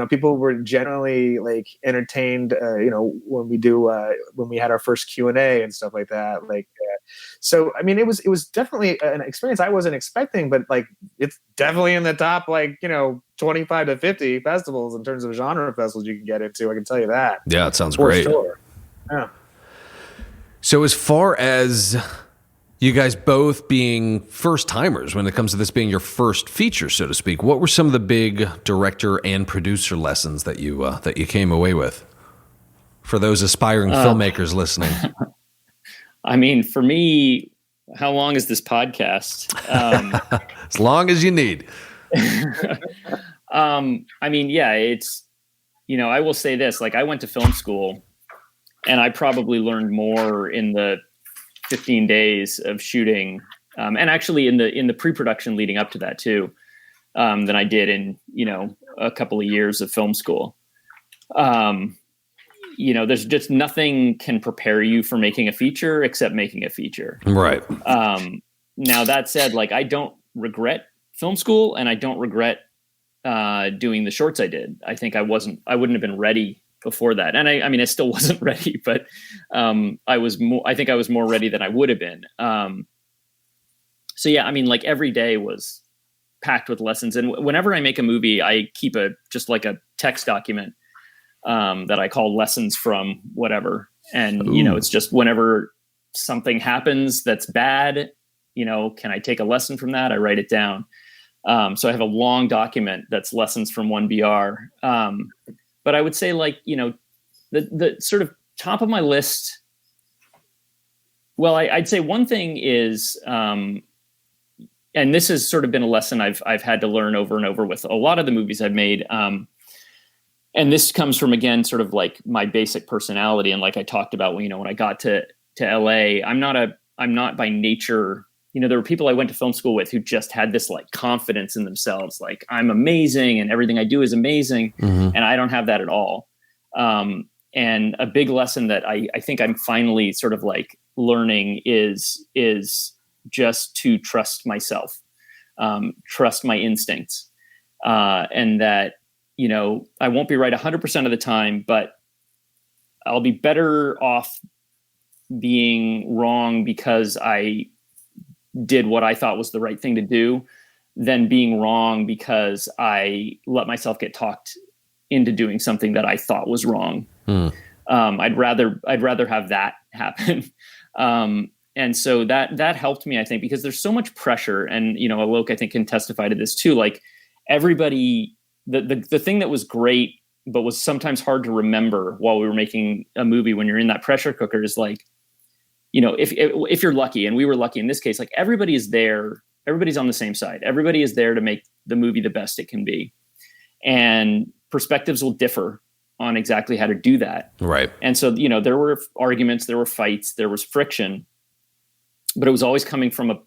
people were generally like entertained. When we had our first Q&A and stuff like that. So I mean, it was definitely an experience I wasn't expecting, but like it's definitely in the top 25 to 50 festivals in terms of genre festivals you can get into. I can tell you that. Yeah, it sounds great. Sure. Yeah. So as far as you guys both being first timers when it comes to this being your first feature, so to speak, what were some of the big director and producer lessons that you came away with for those aspiring filmmakers listening? I mean, for me, how long is this podcast? As long as you need. I mean, yeah, it's, I will say this, like I went to film school and I probably learned more in the 15 days of shooting, and actually in the pre-production leading up to that too, than I did in, a couple of years of film school. There's just nothing can prepare you for making a feature except making a feature. Right. Now that said, like I don't regret film school and I don't regret doing the shorts I did. I think I wouldn't have been ready before that. And I mean, I still wasn't ready, but I think I was more ready than I would have been. So yeah, I mean, like every day was packed with lessons. And whenever I make a movie, I keep just like a text document that I call lessons from whatever. And, it's just whenever something happens that's bad, can I take a lesson from that? I write it down. So I have a long document that's lessons from 1BR. But I would say the sort of top of my list. Well, I'd say one thing is, and this has sort of been a lesson I've had to learn over and over with a lot of the movies I've made. And this comes from, again, sort of like my basic personality. And like I talked about, when I got to LA, I'm not by nature, there were people I went to film school with who just had this like confidence in themselves. Like I'm amazing and everything I do is amazing. Mm-hmm. And I don't have that at all. And a big lesson that I think I'm finally sort of like learning is just to trust myself, trust my instincts, and that, I won't be right 100% of the time, but I'll be better off being wrong because I did what I thought was the right thing to do than being wrong because I let myself get talked into doing something that I thought was wrong. I'd rather have that happen. And so that helped me, I think, because there's so much pressure, and, Alok, I think, can testify to this too. Like everybody, the thing that was great but was sometimes hard to remember while we were making a movie when you're in that pressure cooker is like, if you're lucky, and we were lucky in this case, like everybody is there, everybody's on the same side. Everybody is there to make the movie the best it can be. And perspectives will differ on exactly how to do that. Right. And so, there were arguments, there were fights, there was friction, but it was always coming from a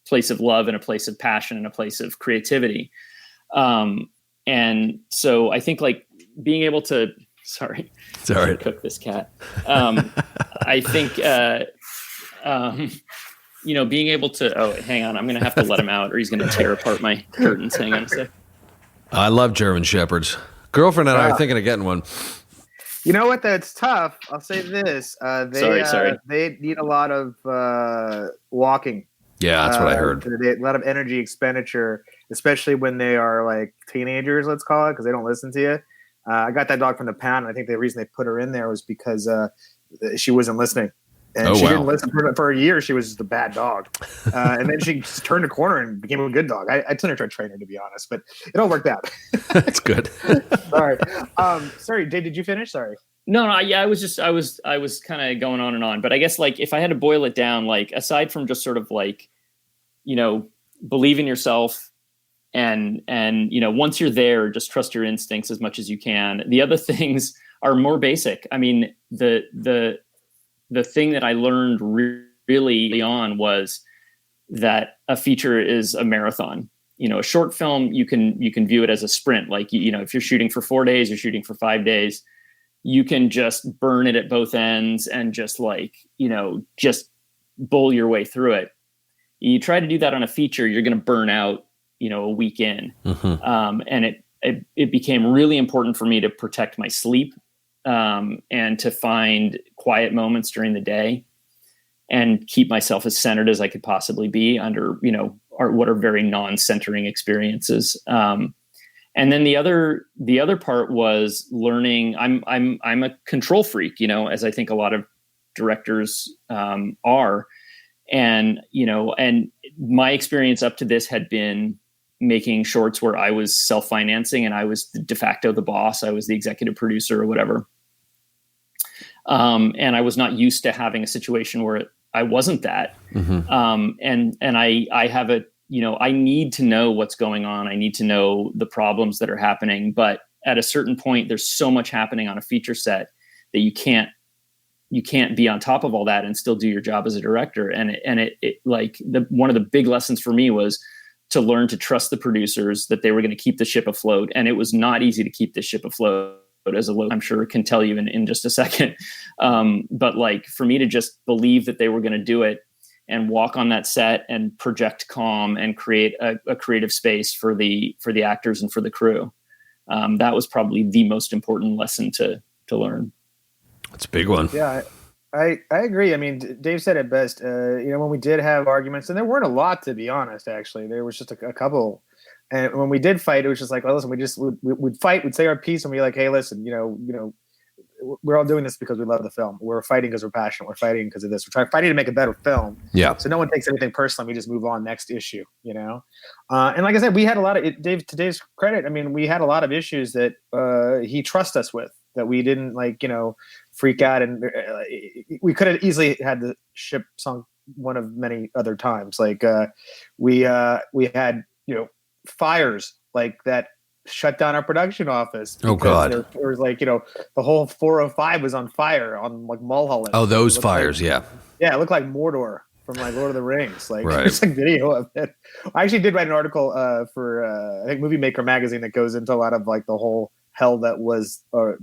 place of love and a place of passion and a place of creativity. And so I think like being able to, sorry, cook this cat. I think, being able to, hang on, I'm going to have to let him out or he's going to tear apart my curtains. Hang on a sec. I love German Shepherds. Girlfriend and I are thinking of getting one. You know what? That's tough. I'll say this. They need a lot of walking. Yeah, that's what I heard. A lot of energy expenditure, especially when they are like teenagers, let's call it, because they don't listen to you. I got that dog from the pound. And I think the reason they put her in there was because she wasn't listening. And she didn't listen for a year. She was just a bad dog. And then she just turned a corner and became a good dog. I turned her to a trainer, to be honest, but it all worked out. That's good. Sorry. Sorry, Dave, did you finish? Sorry. No, I was kind of going on and on, but I guess like if I had to boil it down, like aside from just sort of like, believe in yourself and once you're there, just trust your instincts as much as you can. The other things are more basic. I mean, the thing that I learned really early on was that a feature is a marathon. A short film, you can view it as a sprint. Like, if you're shooting for 4 days, you're shooting for 5 days, you can just burn it at both ends and just like, just bull your way through it. You try to do that on a feature, you're going to burn out, a week in. Mm-hmm. And it became really important for me to protect my sleep and to find quiet moments during the day and keep myself as centered as I could possibly be under, what are very non-centering experiences. And then the other part was learning. I'm a control freak, as I think a lot of directors are. And my experience up to this had been making shorts where I was self-financing and I was de facto the boss. I was the executive producer or whatever. And I was not used to having a situation where I wasn't that. Mm-hmm. And I have I need to know what's going on. I need to know the problems that are happening. But at a certain point, there's so much happening on a feature set that you can't be on top of all that and still do your job as a director. And one of the big lessons for me was to learn to trust the producers that they were going to keep the ship afloat. And it was not easy to keep the ship afloat, as I'm sure can tell you in just a second. But like for me to just believe that they were going to do it and walk on that set and project calm and create a creative space for the actors and for the crew. That was probably the most important lesson to learn. That's a big one. Yeah, I agree. I mean, Dave said it best. When we did have arguments, and there weren't a lot, to be honest, actually, there was just a couple. And when we did fight, it was just like, well, listen, we'd fight, we'd say our piece, and we'd be like, hey, listen, we're all doing this because we love the film. We're fighting because we're passionate. We're fighting because of this. We're fighting to make a better film. Yeah. So no one takes anything personally. We just move on next issue, And like I said, we had a lot of Dave. To Dave's credit, I mean, we had a lot of issues that he trusts us with, that we didn't freak out, and we could have easily had the ship sunk one of many other times. Like we had fires like that shut down our production office. Oh God! There was the whole 405 was on fire on like Mulholland. Oh, those fires, yeah. Yeah, it looked like Mordor from like Lord of the Rings. Like right. There's like video of it. I actually did write an article for I think Movie Maker magazine that goes into a lot of like the whole hell that was our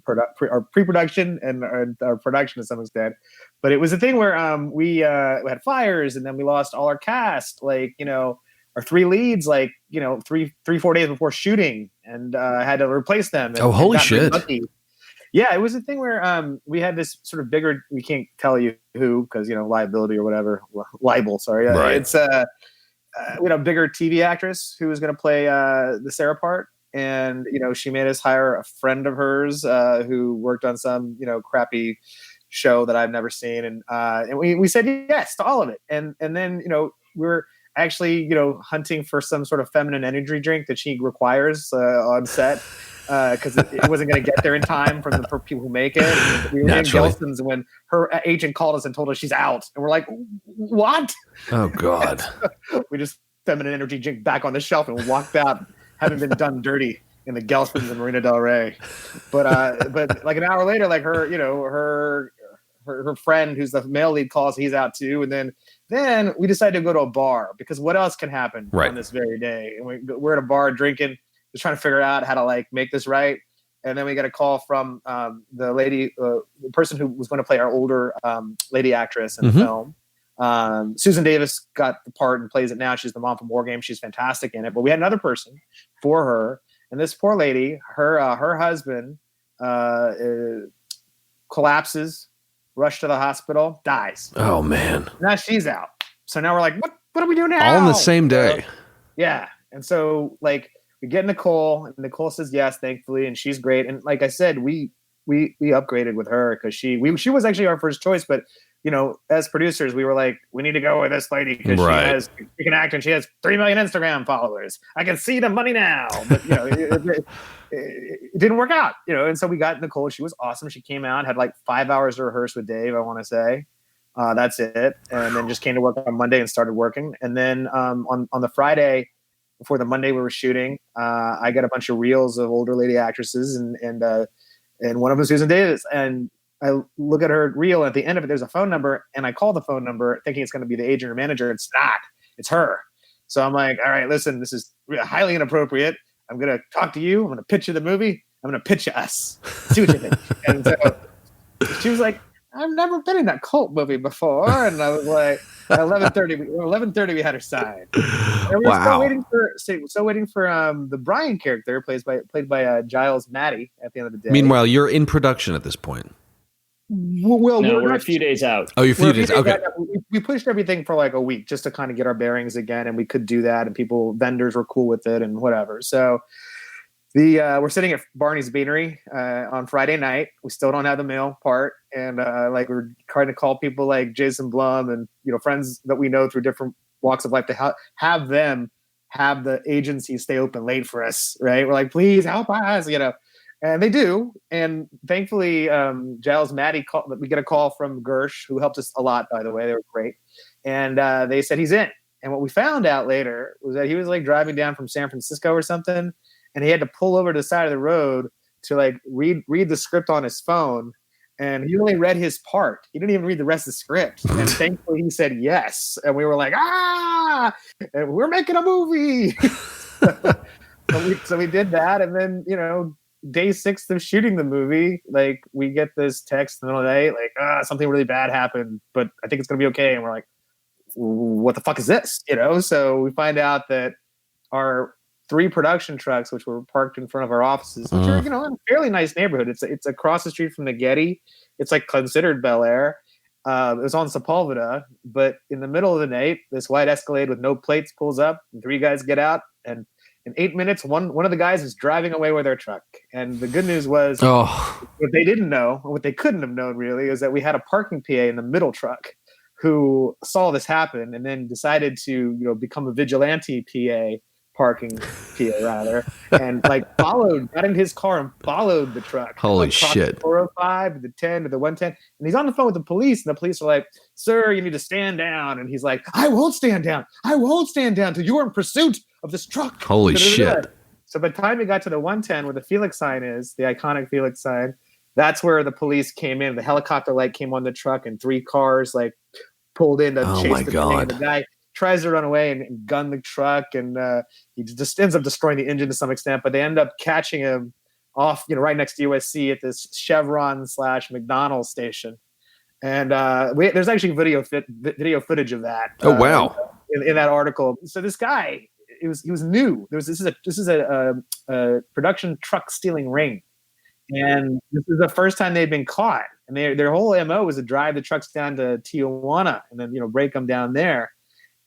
pre-production and our production to some extent. But it was a thing where we had fires, and then we lost all our cast. Our 3 leads, 3-4 days before shooting, and had to replace them. Oh, holy shit! Yeah, it was a thing where we had this sort of bigger. We can't tell you who because liability or whatever, libel. Sorry, right. It's we had a bigger TV actress who was going to play the Sarah part, and she made us hire a friend of hers who worked on some crappy show that I've never seen, and we said yes to all of it, and then we were. actually, hunting for some sort of feminine energy drink that she requires on set because it wasn't going to get there in time from the people who make it. And we were in Gelston's when her agent called us and told us she's out, and we're like, "What?" Oh God! We just feminine energy drink back on the shelf and walked out, having been done dirty in the Gelston's in Marina Del Rey. But like an hour later, like her friend who's the male lead calls, he's out too, and then we decided to go to a bar because what else can happen on this very day? And we're at a bar drinking, just trying to figure out how to like make this right. And then we get a call from the lady, the person who was going to play our older lady actress in the film. Susan Davis got the part and plays it now. She's the mom from War Games. She's fantastic in it. But we had another person for her, and this poor lady, her husband collapses, rushed to the hospital, dies. Oh man! Now she's out. So now we're like, what do we do now? All on the same day. Yeah, and so like we get Nicole, and Nicole says yes, thankfully, and she's great. And like I said, we upgraded with her because she was actually our first choice, but. As producers, we were like, we need to go with this lady because she can act and she has 3 million Instagram followers. I can see the money now. But, it didn't work out, and so we got Nicole. She was awesome. She came out, had like 5 hours to rehearse with Dave, I want to say. That's it. And then just came to work on Monday and started working. And then on the Friday before the Monday we were shooting, I got a bunch of reels of older lady actresses and one of them is Susan Davis. And I look at her reel, and at the end of it, there's a phone number, and I call the phone number thinking it's going to be the agent or manager. It's not. It's her. So I'm like, all right, listen, this is highly inappropriate. I'm going to talk to you. I'm going to pitch you the movie. I'm going to pitch you us. See what you think. And so she was like, I've never been in that cult movie before. And I was like, at 11:30 we had her signed. And we were still waiting for the Brian character played by Giles Maddie at the end of the day. Meanwhile, you're in production at this point. Well, we're a few days out. Oh, you're a few days. Okay. We pushed everything for like a week just to kind of get our bearings again, and we could do that, and vendors were cool with it, and whatever. So we're sitting at Barney's Beanery on Friday night. We still don't have the mail part, and we're trying to call people like Jason Blum and friends that we know through different walks of life to have them have the agency stay open late for us. Right? We're like, please help us, And they do, and thankfully, Giles Maddie we get a call from Gersh, who helped us a lot, by the way. They were great, and they said he's in. And what we found out later was that he was like driving down from San Francisco or something, and he had to pull over to the side of the road to like read the script on his phone, and he only read his part. He didn't even read the rest of the script, and thankfully he said yes, and we were like, and we're making a movie. So we did that, and then day 6 of shooting the movie, like we get this text in the middle of the day, like something really bad happened, but I think it's gonna be okay. And we're like, what the fuck is this? So we find out that our 3 production trucks, which were parked in front of our offices, which are in a fairly nice neighborhood. It's across the street from the Getty. It's like considered Bel Air. It was on Sepulveda, but in the middle of the night, this white Escalade with no plates pulls up, and 3 guys get out, and in 8 minutes, one of the guys is driving away with their truck. And the good news was, what they didn't know, what they couldn't have known really, is that we had a parking PA in the middle truck who saw this happen and then decided to, become a vigilante parking PA rather, and got in his car and followed the truck. Holy shit. The 405, the 10, to the 110. And he's on the phone with the police, and the police are like, sir, you need to stand down. And he's like, I won't stand down till you are in pursuit of this truck. Holy shit. So by the time we got to the 110 where the Felix sign is, the iconic Felix sign, that's where the police came in. The helicopter light came on the truck, and 3 cars pulled in to chase the thing. And the guy tries to run away and gun the truck, and he just ends up destroying the engine to some extent, but they end up catching him off, right next to USC at this Chevron/McDonald's station. And there's actually video footage of that. Oh, wow. In that article. So this guy, he was new. This is a production truck stealing ring. And this is the first time they'd been caught. And their whole MO was to drive the trucks down to Tijuana and then, break them down there.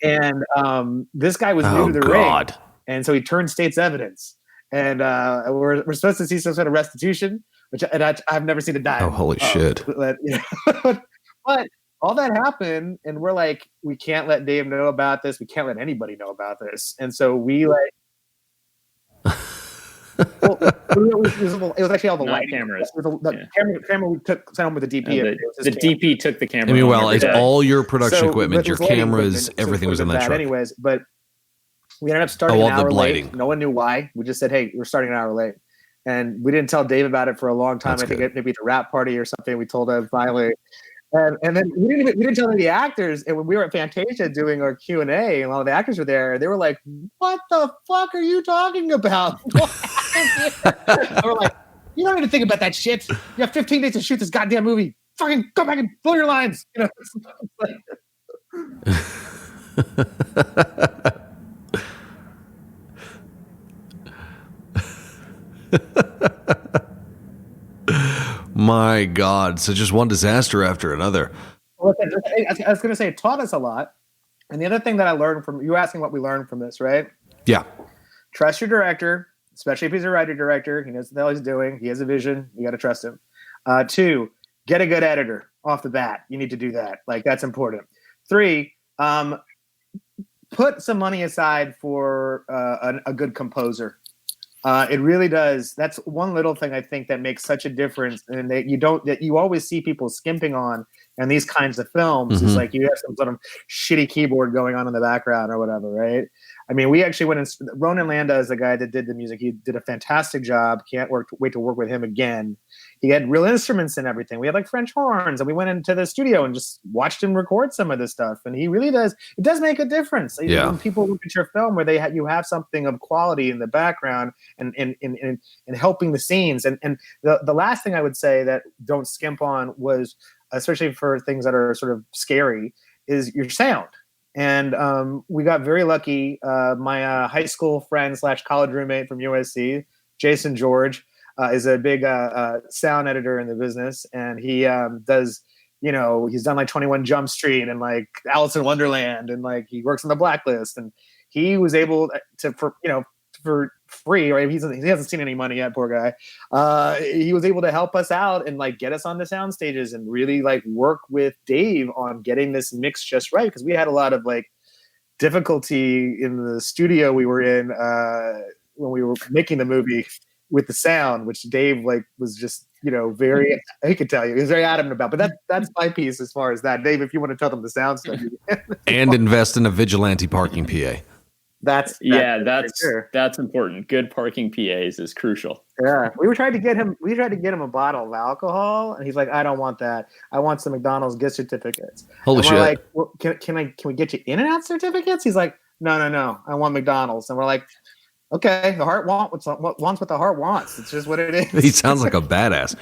And this guy was new to the ring, and so he turned state's evidence. And we're supposed to see some sort of restitution, which I've never seen a dime. Oh, holy shit! But all that happened, and we're like, we can't let Dave know about this. We can't let anybody know about this. And so we like, well, it was actually all the Not lighting. cameras. The camera we sent home with the DP. The DP took the camera. I mean, well, every it's day. all your production equipment, it your was lighting cameras, equipment, so everything it was in that truck. anyways. But we ended up starting all an the hour lighting. late. No one knew why. We just said, "Hey, we're starting an hour late," and we didn't tell Dave about it for a long time. That's I think good. maybe at the rap party or something. We told him finally. And then we didn't tell any of the actors. And when we were at Fantasia doing our Q&A, and a lot of the actors were there, they were like, "What the fuck are you talking about?" We're like, "You don't need to think about that shit. You have 15 days to shoot this goddamn movie. Fucking go back and blow your lines." You know. My God. So just one disaster after another. Well, I was going to say, it taught us a lot. And the other thing that I learned from you asking what we learned from this, right? Yeah. Trust your director, especially if he's a writer-director. He knows what the hell he's doing. He has a vision. You got to trust him. 2, get a good editor off the bat. You need to do that. Like, that's important. 3, put some money aside for a good composer. It really does. That's one little thing I think that makes such a difference, and that you always see people skimping on in these kinds of films. Mm-hmm. It's like you have some sort of shitty keyboard going on in the background or whatever, right? I mean, we actually went and Ronan Landa is the guy that did the music. He did a fantastic job. Can't wait to work with him again. He had real instruments and everything. We had like French horns, and we went into the studio and just watched him record some of this stuff. And he really does. It does make a difference. Yeah. When people look at your film where you have something of quality in the background and helping the scenes. And the last thing I would say that don't skimp on was, especially for things that are sort of scary, is your sound. And we got very lucky. My high school friend / college roommate from USC, Jason George, is a big sound editor in the business, and he does. He's done like 21 Jump Street and like Alice in Wonderland, and like he works on the Blacklist, and he was able to for free, right? He hasn't seen any money yet, poor guy. He was able to help us out and like get us on the sound stages and really like work with Dave on getting this mix just right, because we had a lot of like difficulty in the studio we were in when we were making the movie with the sound, which Dave like was just very, he could tell you, he was very adamant about. But that's my piece as far as that. Dave, if you want to tell them the sound stuff, and invest in a vigilante parking PA. That's important. Good parking PAs is crucial. Yeah, we tried to get him a bottle of alcohol, and he's like, "I don't want that. I want some McDonald's gift certificates." Holy shit! Like, well, can we get you in and out certificates? He's like, No. I want McDonald's, and we're like, okay, the heart wants what the heart wants. It's just what it is. He sounds like a badass.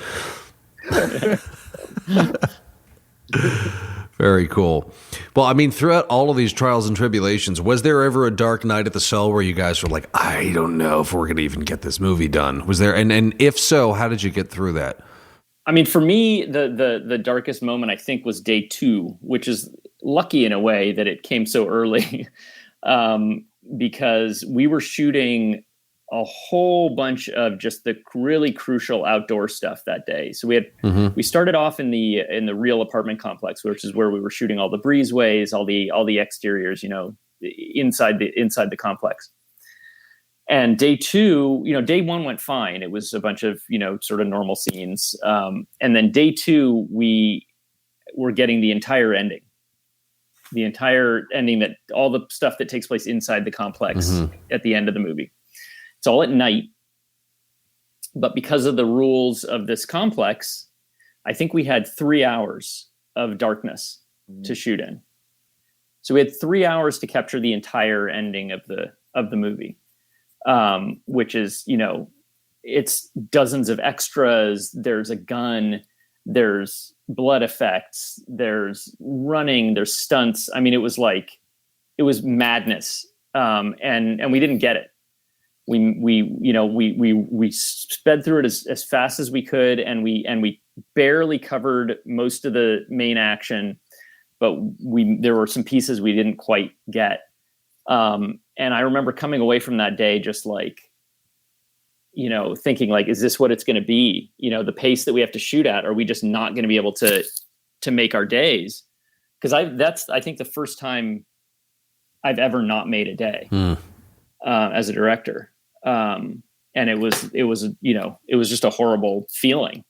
Very cool. Well, I mean, throughout all of these trials and tribulations, was there ever a dark night at the cell where you guys were like, I don't know if we're going to even get this movie done? Was there? And if so, how did you get through that? I mean, for me, the darkest moment, I think, was day 2, which is lucky in a way that it came so early, because we were shooting a whole bunch of just the really crucial outdoor stuff that day. So we started off in the real apartment complex, which is where we were shooting all the breezeways, all the exteriors, inside the complex. And day 2, day 1 went fine. It was a bunch of, sort of normal scenes. And then day 2, we were getting the entire ending, that all the stuff that takes place inside the complex at the end of the movie. It's all at night, but because of the rules of this complex, I think we had 3 hours of darkness to shoot in. So we had 3 hours to capture the entire ending of the movie, which is, it's dozens of extras. There's a gun, there's blood effects, there's running, there's stunts. I mean, it was madness. And we didn't get it. We sped through it as fast as we could, and we barely covered most of the main action, but there were some pieces we didn't quite get. And I remember coming away from that day just like, thinking like, is this what it's going to be? The pace that we have to shoot at, are we just not going to be able to make our days? because that's I think the first time I've ever not made a day as a director. And it was just a horrible feeling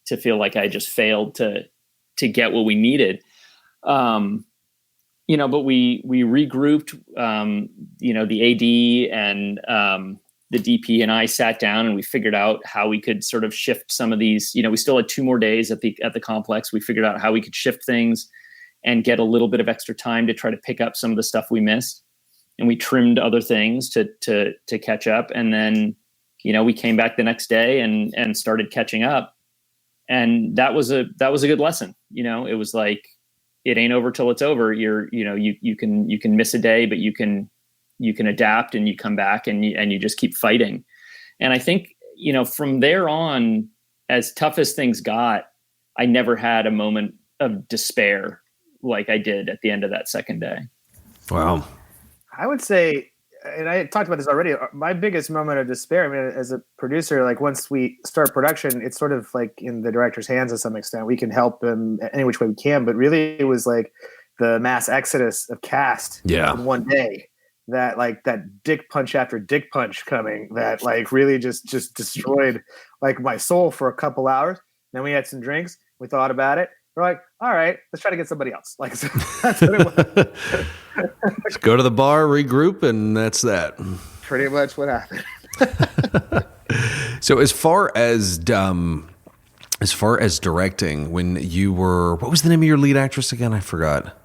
to feel like I just failed to get what we needed. But we regrouped, the AD and the DP and I sat down and we figured out how we could sort of shift some of these, we still had 2 more days at the complex. We figured out how we could shift things and get a little bit of extra time to try to pick up some of the stuff we missed. And we trimmed other things to catch up. And then, we came back the next day and started catching up. And that was a good lesson. It was like, it ain't over till it's over. You can miss a day, but you can adapt and you come back and you just keep fighting. And I think, from there on, as tough as things got, I never had a moment of despair like I did at the end of that second day. Wow. I would say, and I talked about this already, my biggest moment of despair, I mean, as a producer, like once we start production, it's sort of like in the director's hands to some extent. We can help them any which way we can, but really it was like the mass exodus of cast in one day. That dick punch after dick punch coming that like really just destroyed like my soul for a couple hours. Then we had some drinks. We thought about it. We're like, all right, let's try to get somebody else. Like, so that's what it was. Just go to the bar, regroup, and that's that. Pretty much what happened. So as far as directing, when you were, what was the name of your lead actress again? I forgot.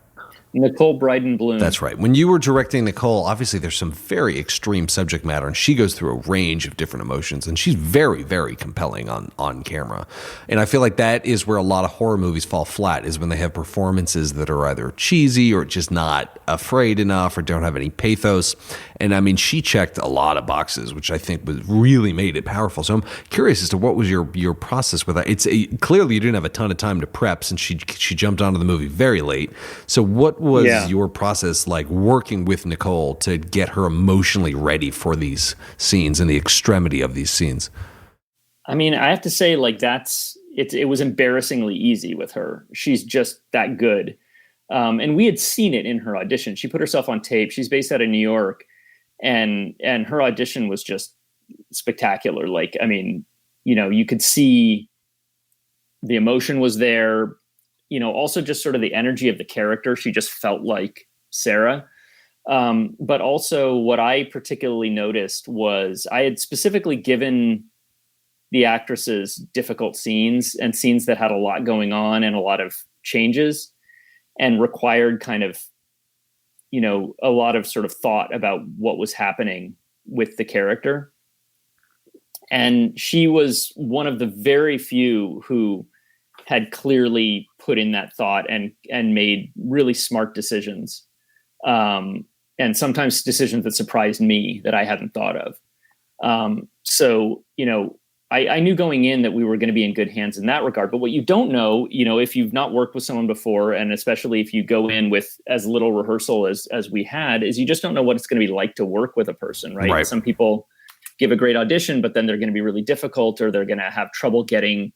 Nicole Brydon Bloom. That's right. When you were directing Nicole, obviously there's some very extreme subject matter, and she goes through a range of different emotions, and she's very, very compelling on camera. And I feel like that is where a lot of horror movies fall flat, is when they have performances that are either cheesy or just not afraid enough or don't have any pathos. And I mean, she checked a lot of boxes, which I think really made it powerful. So I'm curious as to what was your process with that. Clearly you didn't have a ton of time to prep since she jumped onto the movie very late. So what was your process like working with Nicole to get her emotionally ready for these scenes and the extremity of these scenes? I mean, I have to say, like, it was embarrassingly easy with her. She's just that good. And we had seen it in her audition. She put herself on tape. She's based out of New York, and her audition was just spectacular. Like, I mean, you could see the emotion was there. Also just sort of the energy of the character. She just felt like Sarah. But also what I particularly noticed was I had specifically given the actresses difficult scenes and scenes that had a lot going on and a lot of changes and required kind of, a lot of sort of thought about what was happening with the character. And she was one of the very few who had clearly put in that thought and made really smart decisions. And sometimes decisions that surprised me that I hadn't thought of. So, I knew going in that we were going to be in good hands in that regard. But what you don't know, if you've not worked with someone before, and especially if you go in with as little rehearsal as we had, is you just don't know what it's going to be like to work with a person, right? Some people give a great audition, but then they're going to be really difficult, or they're going to have trouble getting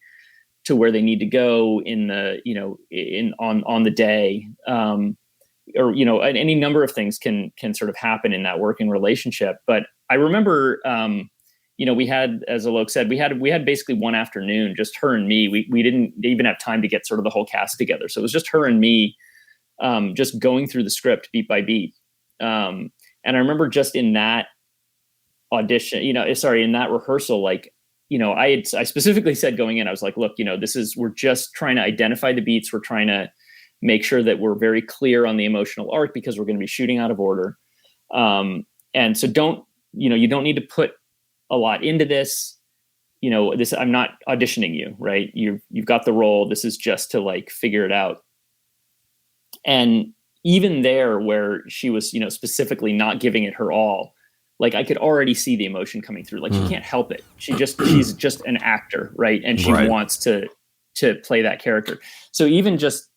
to where they need to go in the, on the day. Or, any number of things can sort of happen in that working relationship. But I remember, we had, as Alok said, we had basically one afternoon, just her and me. We didn't even have time to get sort of the whole cast together. So it was just her and me, just going through the script beat by beat. And I remember just in that audition, in that rehearsal, like, I specifically said going in, I was like, look, we're just trying to identify the beats. We're trying to make sure that we're very clear on the emotional arc because we're going to be shooting out of order. And so you don't need to put a lot into this, I'm not auditioning you, right? You've got the role. This is just to like figure it out. And even there where she was, specifically not giving it her all, like I could already see the emotion coming through. Like she can't help it. She's just an actor, right? And she wants to play that character. So even just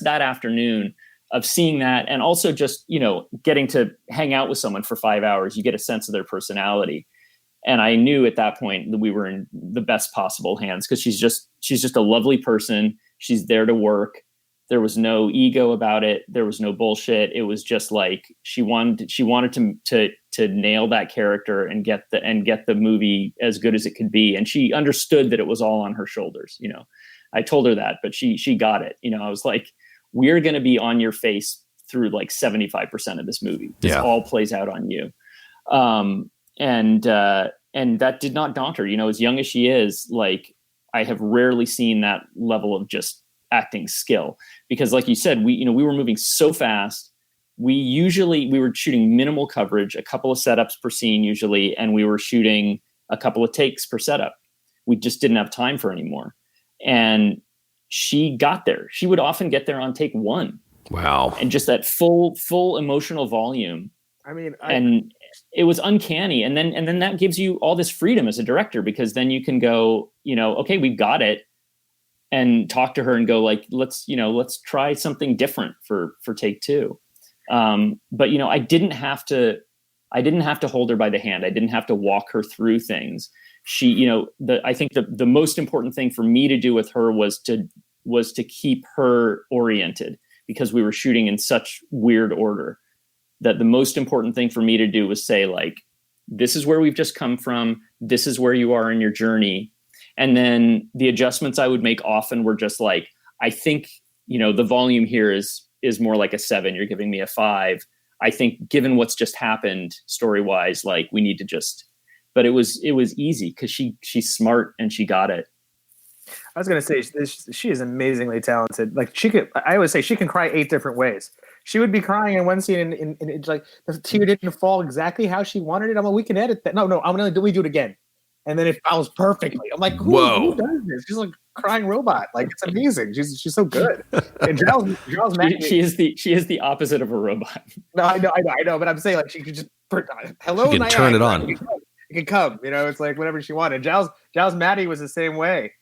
that afternoon of seeing that, and also just, getting to hang out with someone for 5 hours, you get a sense of their personality. And I knew at that point that we were in the best possible hands because she's just a lovely person. She's there to work. There was no ego about it. There was no bullshit. It was just like she wanted to nail that character and get the movie as good as it could be. And she understood that it was all on her shoulders. You know, I told her that, but she got it. You know, I was like, we're going to be on your face through like 75% of this movie. This all plays out on you. And that did not daunt her. You know, as young as she is, like, I have rarely seen that level of just acting skill, because like you said, we were moving so fast. We were shooting minimal coverage, a couple of setups per scene usually, and we were shooting a couple of takes per setup. We just didn't have time for any more. And she got there. She would often get there on take one. Wow. And just that full emotional volume. I mean, and it was uncanny. And then that gives you all this freedom as a director, because then you can go, you know, okay, we've got it. And talk to her and go like, let's try something different for take two. But you know, I didn't have to hold her by the hand. I didn't have to walk her through things. She, you know, I think the most important thing for me to do with her was to keep her oriented, because we were shooting in such weird order, that the most important thing for me to do was say, like, this is where we've just come from. This is where you are in your journey. And then the adjustments I would make often were just like, I think, you know, the volume here is more like a 7. You're giving me a 5. I think given what's just happened story-wise, like, we need to just, but it was easy because she's smart and she got it. I was going to say, she is amazingly talented. Like, I always say she can cry 8 different ways. She would be crying in one scene and it's like the tear didn't fall exactly how she wanted it. I'm like, we can edit that. No, I'm going to do it again. And then it follows perfectly. I'm like, who does this? She's like a crying robot. Like, it's amazing. She's so good. And Giles Mackey, she is the opposite of a robot. No, I know. But I'm saying, like, she could just hello. She can turn it on. It can come. You know, it's like whatever she wanted. Giles Mackey was the same way.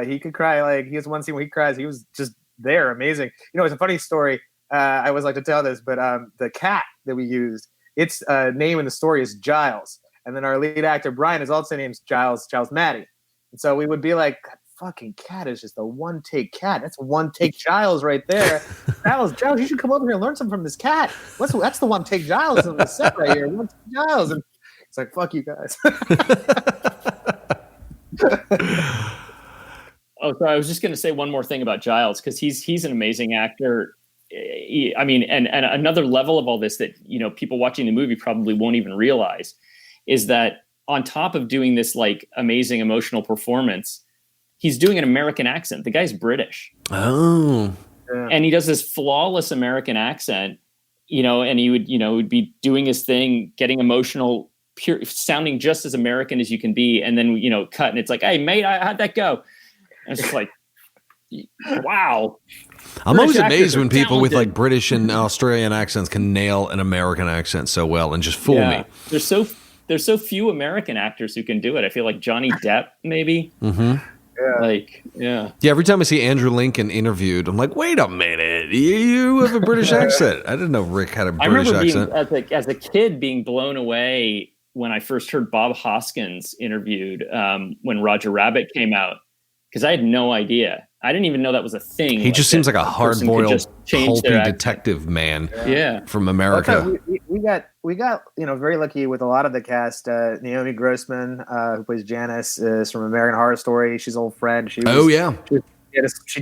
He could cry. Like, he has one scene where he cries. He was just there, amazing. You know, it's a funny story. I always like to tell this, but the cat that we used, its name in the story is Giles. And then our lead actor, Brian, is also named Giles Maddie. And so we would be like, that fucking cat is just a one-take cat. That's one-take Giles right there. Giles, you should come over here and learn something from this cat. That's the one-take Giles on the set right here. One-take Giles. And it's like, fuck you guys. Oh, so I was just going to say one more thing about Giles, because he's an amazing actor. I mean, and another level of all this that, you know, people watching the movie probably won't even realize is that on top of doing this like amazing emotional performance, he's doing an American accent. The guy's British. Oh. Yeah. And he does this flawless American accent, you know, and he would be doing his thing, getting emotional, pure, sounding just as American as you can be. And then, you know, cut and it's like, hey, mate, how'd that go? And it's just like, wow. I'm always amazed when people with like British and Australian accents can nail an American accent so well and just fool me. There's so few American actors who can do it. I feel like Johnny Depp, maybe. Mm-hmm. Yeah. Like, yeah. Yeah, every time I see Andrew Lincoln interviewed, I'm like, wait a minute, you have a British accent. I didn't know Rick had a British accent. I remember as a kid being blown away when I first heard Bob Hoskins interviewed when Roger Rabbit came out, because I had no idea. I didn't even know that was a thing. He just seems like a hard-boiled, pulpy detective man. Yeah. From America. We got very lucky with a lot of the cast. Naomi Grossman, who plays Janice, is from American Horror Story. She's an old friend. She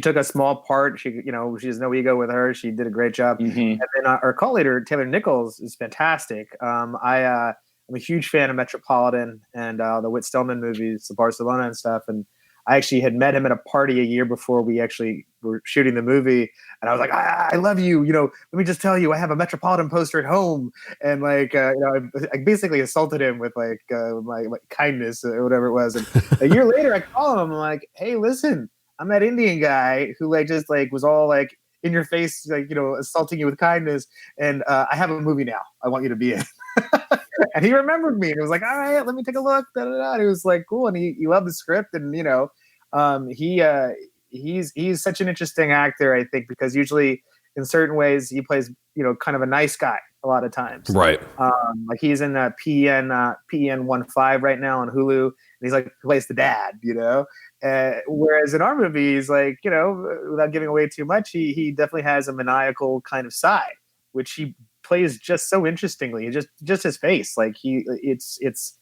took a small part. She has no ego with her. She did a great job. Mm-hmm. And then our co-leader Taylor Nichols is fantastic. I'm a huge fan of Metropolitan and the Whit Stillman movies, the Barcelona and stuff. And I actually had met him at a party a year before we actually were shooting the movie. And I was like, I love you. You know, let me just tell you, I have a Metropolitan poster at home. And like, I basically assaulted him with like my kindness or whatever it was. And a year later I call him. I'm like, hey, listen, I'm that Indian guy who was all like in your face, like, assaulting you with kindness. And I have a movie now I want you to be in. And he remembered me and he was like, all right, let me take a look. Da, da, da. And he was like, cool. And he loved the script. And, he's such an interesting actor, I think, because usually, in certain ways he plays, kind of a nice guy a lot of times. Right. Like he's in PEN 15 right now on Hulu, and he's like plays the dad, whereas in our movie, he's like, without giving away too much, he definitely has a maniacal kind of side, which he plays just so interestingly. Just his face, like it's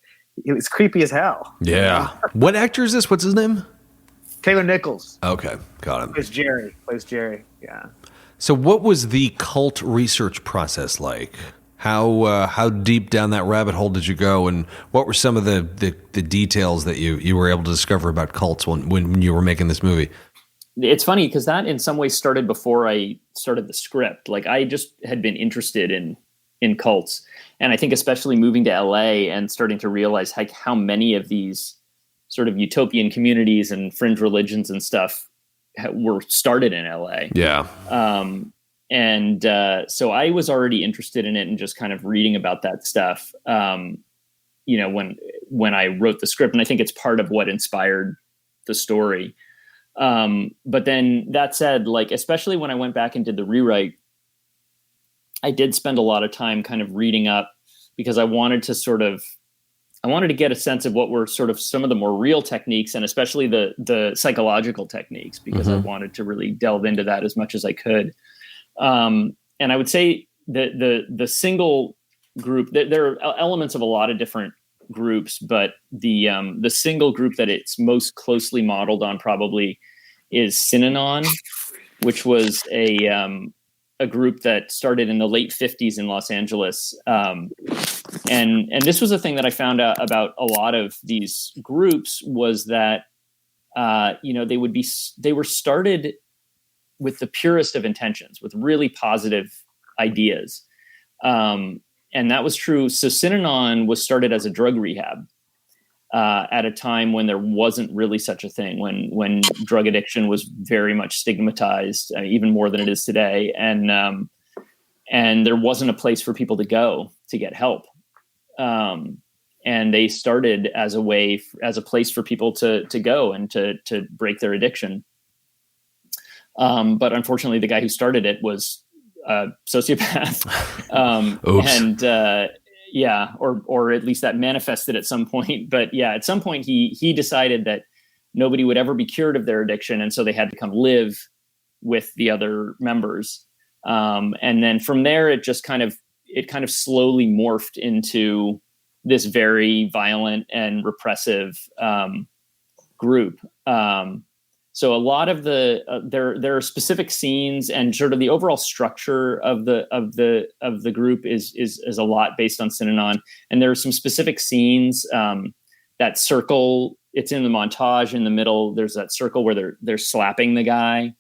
creepy as hell. Yeah. What actor is this? What's his name? Taylor Nichols. Okay, got him. Plays Jerry. Yeah. So what was the cult research process like? How deep down that rabbit hole did you go, and what were some of the details that you were able to discover about cults when you were making this movie? It's funny because that in some ways started before I started the script. Like I just had been interested in cults. And I think especially moving to LA and starting to realize how many of these sort of utopian communities and fringe religions and stuff were started in LA. Yeah. So I was already interested in it and just kind of reading about that stuff, when I wrote the script. And I think it's part of what inspired the story. But then that said, like, especially when I went back and did the rewrite, I did spend a lot of time kind of reading up because I wanted to get a sense of what were sort of some of the more real techniques, and especially the psychological techniques, because I wanted to really delve into that as much as I could. And I would say that the single group, there are elements of a lot of different groups, but the single group that it's most closely modeled on probably is Synanon, which was a group that started in the late 50s in Los Angeles. And this was a thing that I found out about a lot of these groups was that, they were started with the purest of intentions, with really positive ideas. And that was true. So Synanon was started as a drug rehab at a time when there wasn't really such a thing, when drug addiction was very much stigmatized, even more than it is today. And there wasn't a place for people to go to get help. And they started as a place for people to go and to break their addiction. But unfortunately, the guy who started it was a sociopath. Or at least that manifested at some point. But yeah, at some point he decided that nobody would ever be cured of their addiction, and so they had to come live with the other members. And then from there, it kind of slowly morphed into this very violent and repressive group. So a lot of there are specific scenes, and sort of the overall structure of the group is a lot based on Synanon. And there are some specific scenes, that circle. It's in the montage in the middle. There's that circle where they're slapping the guy.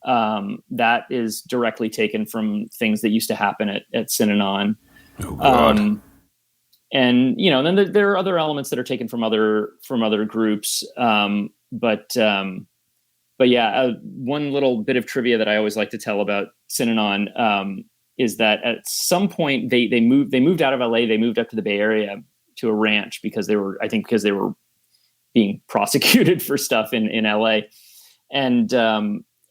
That is directly taken from things that used to happen at Synanon. Oh, God. And then there are other elements that are taken from other groups. But yeah, one little bit of trivia that I always like to tell about Synanon is that at some point they moved out of LA. They moved up to the Bay Area to a ranch because they were being prosecuted for stuff in LA. And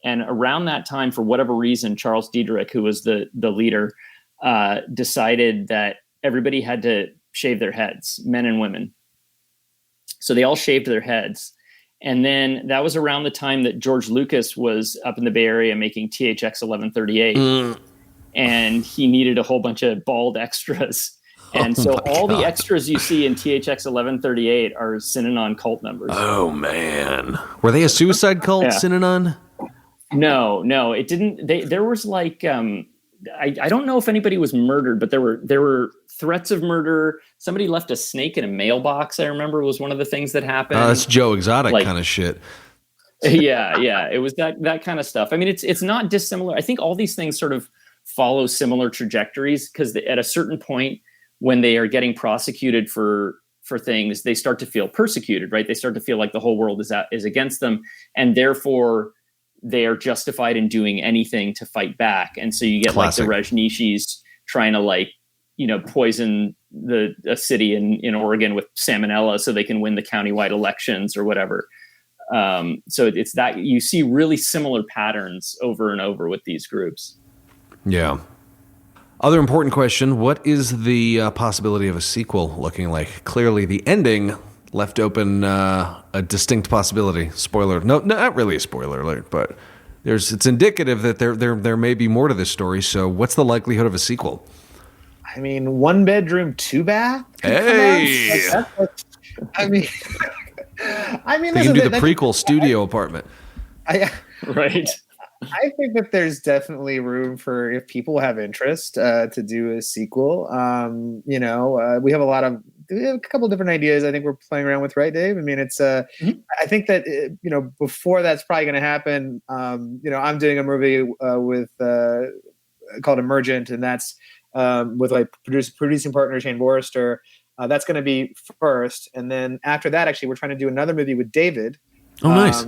around that time, for whatever reason, Charles Diederich, who was the leader, decided that everybody had to shave their heads, men and women. So they all shaved their heads. And then that was around the time that George Lucas was up in the Bay Area making THX 1138. And he needed a whole bunch of bald extras. And so all the extras you see in THX 1138 are Synanon cult members. Oh, man. Were they a suicide cult, Yeah. Synanon? No, it didn't. There was like, I don't know if anybody was murdered, but there were threats of murder. Somebody left a snake in a mailbox, I remember, was one of the things that happened. That's Joe Exotic kind of shit. Yeah. It was that kind of stuff. I mean, it's not dissimilar. I think all these things sort of follow similar trajectories, because at a certain point when they are getting prosecuted for things, they start to feel persecuted, right? They start to feel like the whole world is against them, and therefore they are justified in doing anything to fight back. And so you get Classic. like the Rajneeshis trying to poison a city in Oregon with salmonella so they can win the countywide elections or whatever. So it's that you see really similar patterns over and over with these groups. Yeah. Other important question, what is the possibility of a sequel looking like? Clearly, the ending left open a distinct possibility. Spoiler. No, not really a spoiler alert, but it's indicative that there may be more to this story. So what's the likelihood of a sequel? I mean, 1 bedroom, 2 bath. Hey! I mean, They can do the prequel studio apartment. Right. I think that there's definitely room for, if people have interest, to do a sequel. We have a couple of different ideas I think we're playing around with, right, Dave? I mean, it's I think that before that's probably going to happen. I'm doing a movie with called Emergent, and that's with like producing partner Shane Forrester. That's going to be first, and then after that, actually, we're trying to do another movie with David. Oh, nice.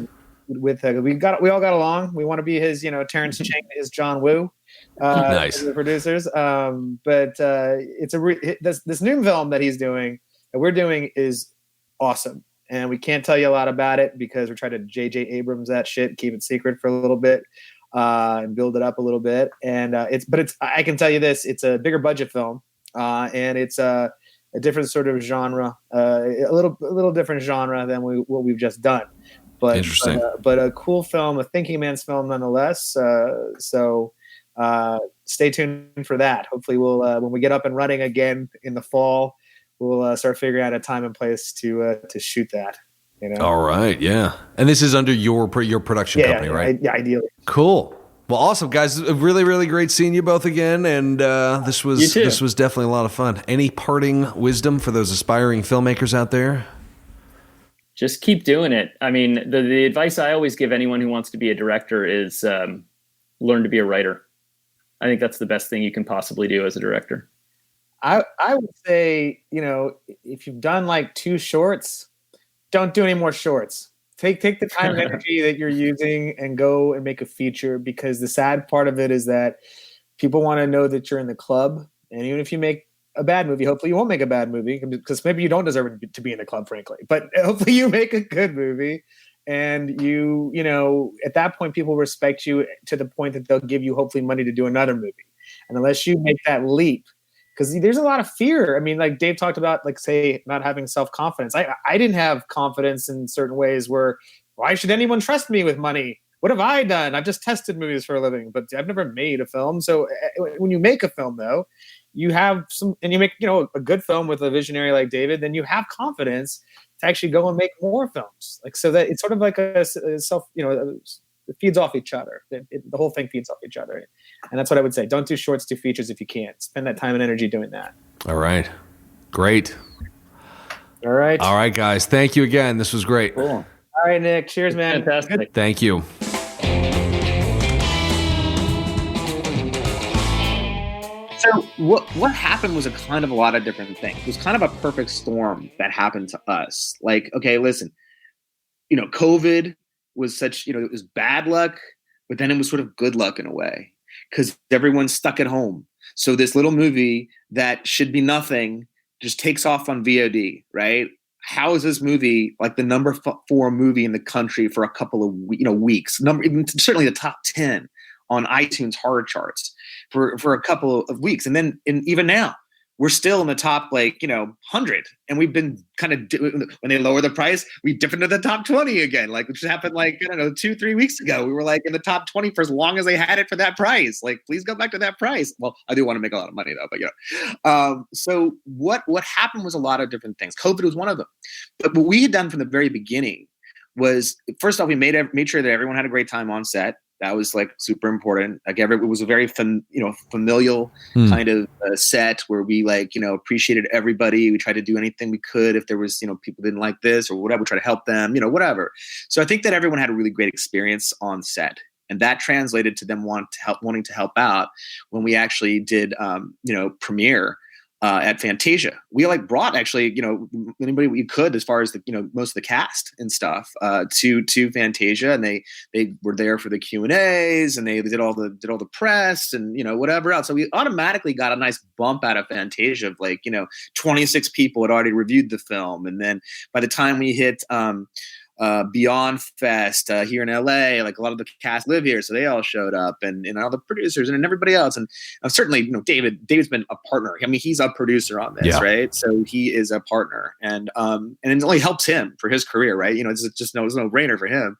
We all got along. We want to be his, Terrence Chang, his John Woo, nice. the producers. But it's this new film that he's doing, that we're doing, is awesome, and we can't tell you a lot about it because we're trying to J.J. Abrams that shit, keep it secret for a little bit, and build it up a little bit. And I can tell you this: it's a bigger budget film, and it's a different sort of genre, a little different genre than what we've just done. But interesting. But a cool film, a thinking man's film nonetheless. So stay tuned for that. Hopefully we'll when we get up and running again in the fall, we'll start figuring out a time and place to shoot that. All right, yeah. And this is under your production company, right? Yeah, ideally. Cool. Well, awesome, guys. Really, really great seeing you both again. And this was definitely a lot of fun. Any parting wisdom for those aspiring filmmakers out there? Just keep doing it. I mean, the advice I always give anyone who wants to be a director is learn to be a writer. I think that's the best thing you can possibly do as a director. I would say, if you've done like 2 shorts, don't do any more shorts. Take the time and energy that you're using and go and make a feature, because the sad part of it is that people want to know that you're in the club. And even if you make a bad movie, hopefully you won't make a bad movie, because maybe you don't deserve to be in the club, frankly. But hopefully you make a good movie, and you at that point people respect you to the point that they'll give you hopefully money to do another movie. And unless you make that leap, because there's a lot of fear. I mean, like Dave talked about, like, say, not having self-confidence. I didn't have confidence in certain ways where, why should anyone trust me with money? What have I done? I've just tested movies for a living, but I've never made a film. So when you make a film, though, you have and you make, a good film with a visionary like David, then you have confidence to actually go and make more films. Like, so that it's sort of like a self, it feeds off each other. The whole thing feeds off each other. And that's what I would say. Don't do shorts, do features if you can. Spend that time and energy doing that. All right. Great. All right. All right, guys. Thank you again. This was great. Cool. All right, Nick. Cheers, man. Fantastic. Good. Thank you. So what happened was a kind of a lot of different things. It was kind of a perfect storm that happened to us. Like, okay, listen, COVID was such, it was bad luck, but then it was sort of good luck in a way, because everyone's stuck at home. So this little movie that should be nothing just takes off on VOD, right? How is this movie like the number 4 movie in the country for a couple of weeks? Certainly the top 10 on iTunes horror charts for a couple of weeks, and even now we're still in the top 100, and we've been kind of when they lower the price, we dip into the top 20 again, which happened 2-3 weeks ago. We were in the top 20 for as long as they had it for that price. Please go back to that price. Well, I do want to make a lot of money though, but so what happened was a lot of different things. COVID was one of them, but what we had done from the very beginning was, first off, we made sure that everyone had a great time on set. That was super important. It was a very familial kind of set where we appreciated everybody. We tried to do anything we could if there was people didn't like this or whatever. We try to help them, whatever. So I think that everyone had a really great experience on set, and that translated to them wanting to help out when we actually did premiere at Fantasia. We brought actually anybody we could, as far as the most of the cast and stuff to Fantasia, and they were there for the Q&As, and they did all the press and whatever else. So we automatically got a nice bump out of Fantasia of 26 people had already reviewed the film, and then by the time we hit Beyond Fest here in LA. Like a lot of the cast live here, so they all showed up, and all the producers and everybody else. And certainly, David's been a partner. I mean, he's a producer on this, right? So he is a partner, and it only helps him for his career, right? It's just it's no brainer for him.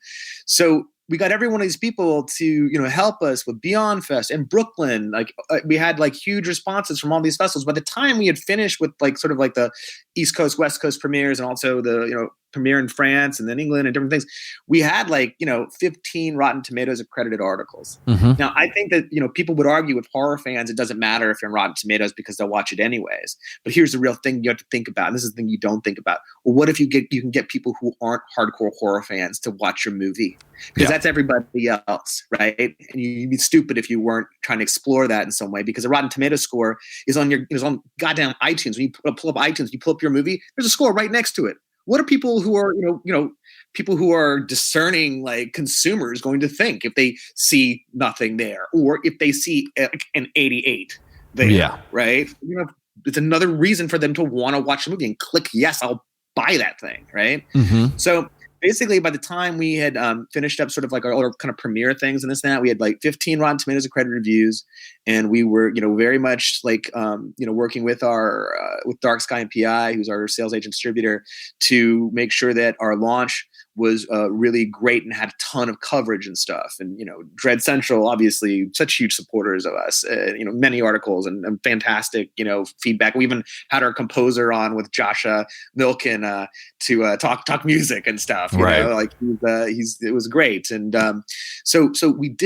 So we got every one of these people to, help us with Beyond Fest in Brooklyn. Like we had like huge responses from all these festivals. By the time we had finished with like sort of like the East Coast, West Coast premieres, and also the, premiere in France and then England and different things, we had like, 15 Rotten Tomatoes accredited articles. Mm-hmm. Now, I think that, people would argue with horror fans, it doesn't matter if you're on Rotten Tomatoes because they'll watch it anyways. But here's the real thing you have to think about. And this is the thing you don't think about. Well, what if you can get people who aren't hardcore horror fans to watch your movie? Because that's everybody else, right? And you'd be stupid if you weren't trying to explore that in some way, because the Rotten Tomatoes score is on goddamn iTunes. When you pull up iTunes, you pull up your movie, there's a score right next to it. What are people who are, people who are discerning like consumers going to think if they see nothing there, or if they see an 88 there, right? It's another reason for them to want to watch the movie and click, yes, I'll buy that thing, right? Mm-hmm. So basically, by the time we had finished up sort of like our kind of premiere things and this and that, we had like 15 Rotten Tomatoes accredited reviews, and we were, very much like, working with with Dark Sky and PI, who's our sales agent distributor, to make sure that our launch was really great and had a ton of coverage and stuff. And, Dread Central, obviously such huge supporters of us, many articles and fantastic, feedback. We even had our composer on with Joshua Milken to talk music and stuff, it was great. And so we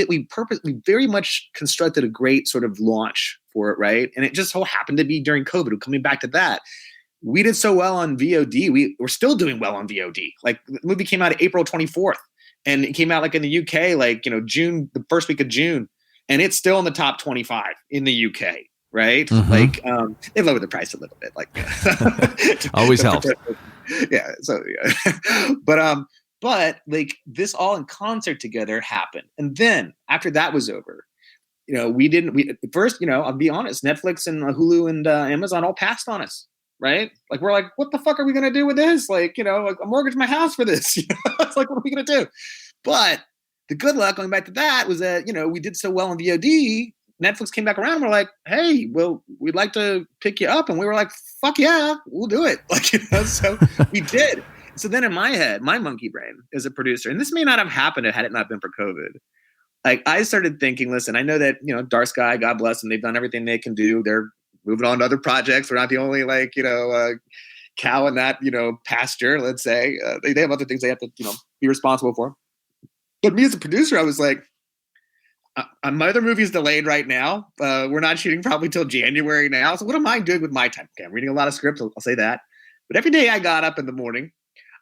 very much constructed a great sort of launch for it. Right. And it just so happened to be during COVID. Coming back to that, we did so well on VOD. We're still doing well on VOD. Like the movie came out April 24th, and it came out like in the UK, like, June, the first week of June, and it's still in the top 25 in the UK. Right. Mm-hmm. Like, they lowered the price a little bit, like always helps. Yeah. So, but like this all in concert together happened. And then after that was over, first, I'll be honest, Netflix and Hulu and Amazon all passed on us. Right? Like, we're like, what the fuck are we going to do with this? Like, like I mortgaged my house for this. It's like, what are we going to do? But the good luck going back to that was that, we did so well on VOD. Netflix came back around and we're like, hey, well, we'd like to pick you up. And we were like, fuck yeah, we'll do it. Like, so we did. So then in my head, my monkey brain as a producer, and this may not have happened had it not been for COVID. Like, I started thinking, listen, I know that, Dark Sky, God bless them, they've done everything they can do. They're moving on to other projects. We're not the only cow in that, pasture, let's say. They have other things they have to, be responsible for. But me as a producer, I was like, my other movie is delayed right now. We're not shooting probably till January now. So what am I doing with my time? Okay, I'm reading a lot of scripts. I'll say that. But every day I got up in the morning,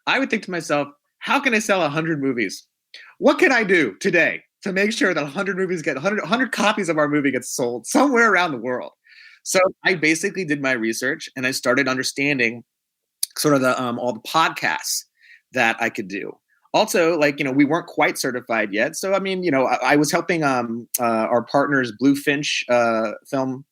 I would think to myself, how can I sell 100 movies? What can I do today to make sure that 100 movies get 100 copies of our movie gets sold somewhere around the world? So I basically did my research, and I started understanding sort of the all the podcasts that I could do. Also, like, we weren't quite certified yet. So, I mean, I was helping our partners, Blue Finch Film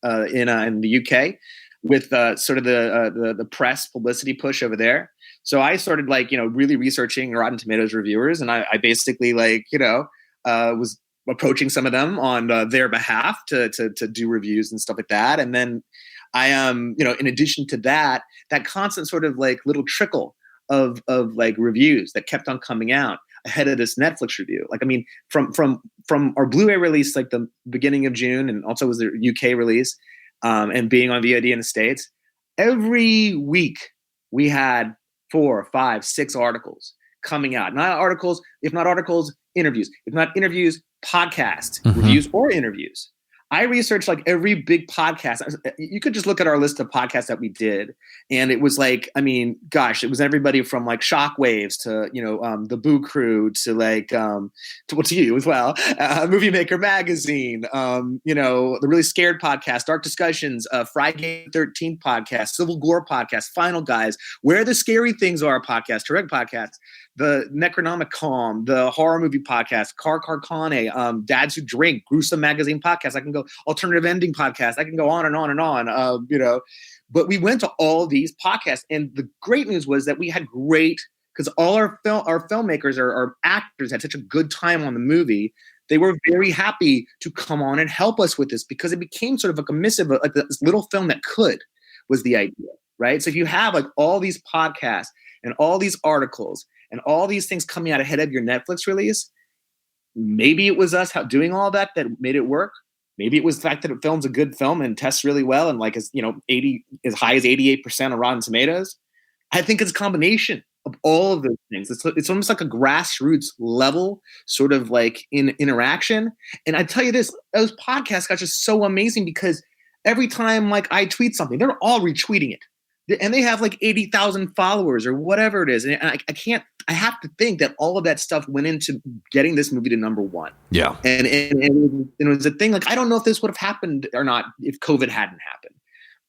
in the UK with sort of the press publicity push over there. So I started really researching Rotten Tomatoes reviewers, and I basically was approaching some of them on their behalf to do reviews and stuff like that. And then I in addition to that constant sort of like little trickle of like reviews that kept on coming out ahead of this Netflix review. Like, I mean, from our Blu-ray release, like the beginning of June, and also was the UK release, and being on VOD in the States, every week we had 4, 5, 6 articles coming out. Not articles, if not articles, interviews. If not interviews, podcasts, reviews, or interviews. I researched like every big podcast. You could just look at our list of podcasts that we did, and it was like, I mean, gosh, it was everybody from like Shockwaves to the Boo Crew to like to you as well, Movie Maker Magazine, the Really Scared podcast, Dark Discussions, Friday 13th podcast, Civil Gore podcast, Final Guys, Where the Scary Things Are podcast, Direct podcast, the Necronomicon, the horror movie podcast, Car Carcane, Dads Who Drink, Gruesome Magazine podcast. I can go alternative ending podcast. I can go on and on and on, But we went to all these podcasts, and the great news was that we had great because all our filmmakers, our actors had such a good time on the movie. They were very happy to come on and help us with this because it became sort of like a missive, like this little film that was the idea, right? So if you have like all these podcasts and all these articles and all these things coming out ahead of your Netflix release, maybe it was us doing all that made it work. Maybe it was the fact that it films a good film and tests really well and like as high as 88% on Rotten Tomatoes. I think it's a combination of all of those things. It's almost like a grassroots level sort of like interaction. And I tell you this, those podcasts got just so amazing because every time like I tweet something, they're all retweeting it. And they have like 80,000 followers or whatever it is. And I have to think that all of that stuff went into getting this movie to number one. Yeah. And it was a thing like, I don't know if this would have happened or not if COVID hadn't happened.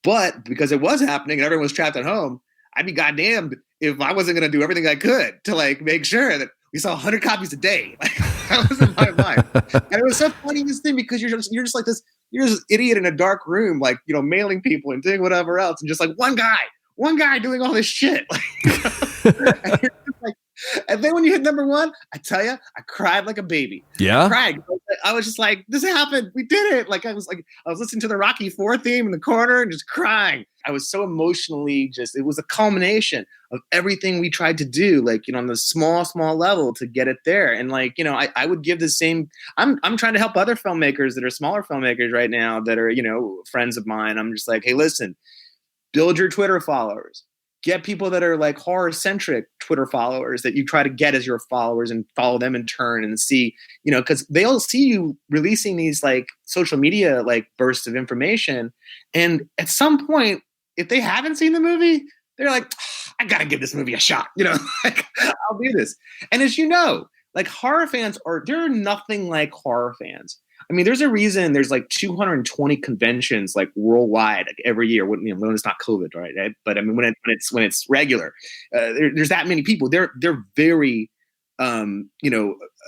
But because it was happening and everyone was trapped at home, I'd be goddamned if I wasn't going to do everything I could to like make sure that we saw 100 copies a day. Like, that was in my mind. And it was so funny, this thing, because you're just like this, you're this idiot in a dark room, like, mailing people and doing whatever else. And just like one guy doing all this shit. And then when you hit number one, I tell you, I cried like a baby. Yeah. I cried. I was just like, this happened. We did it. Like I was listening to the Rocky IV theme in the corner and just crying. I was so emotionally it was a culmination of everything we tried to do, like, on the small level to get it there. And like, I would give the same, I'm trying to help other filmmakers that are smaller filmmakers right now that are, friends of mine. I'm just like, hey, listen, build your Twitter followers. Get people that are like horror-centric Twitter followers that you try to get as your followers and follow them in turn and see, because they'll see you releasing these like social media like bursts of information. And at some point, if they haven't seen the movie, they're like, I got to give this movie a shot. Like, I'll do this. And as you know, like horror fans they're nothing like horror fans. I mean, there's a reason there's like 220 conventions like worldwide like, every year when it's not COVID, right? But I mean, when it's regular, there's that many people. They're very,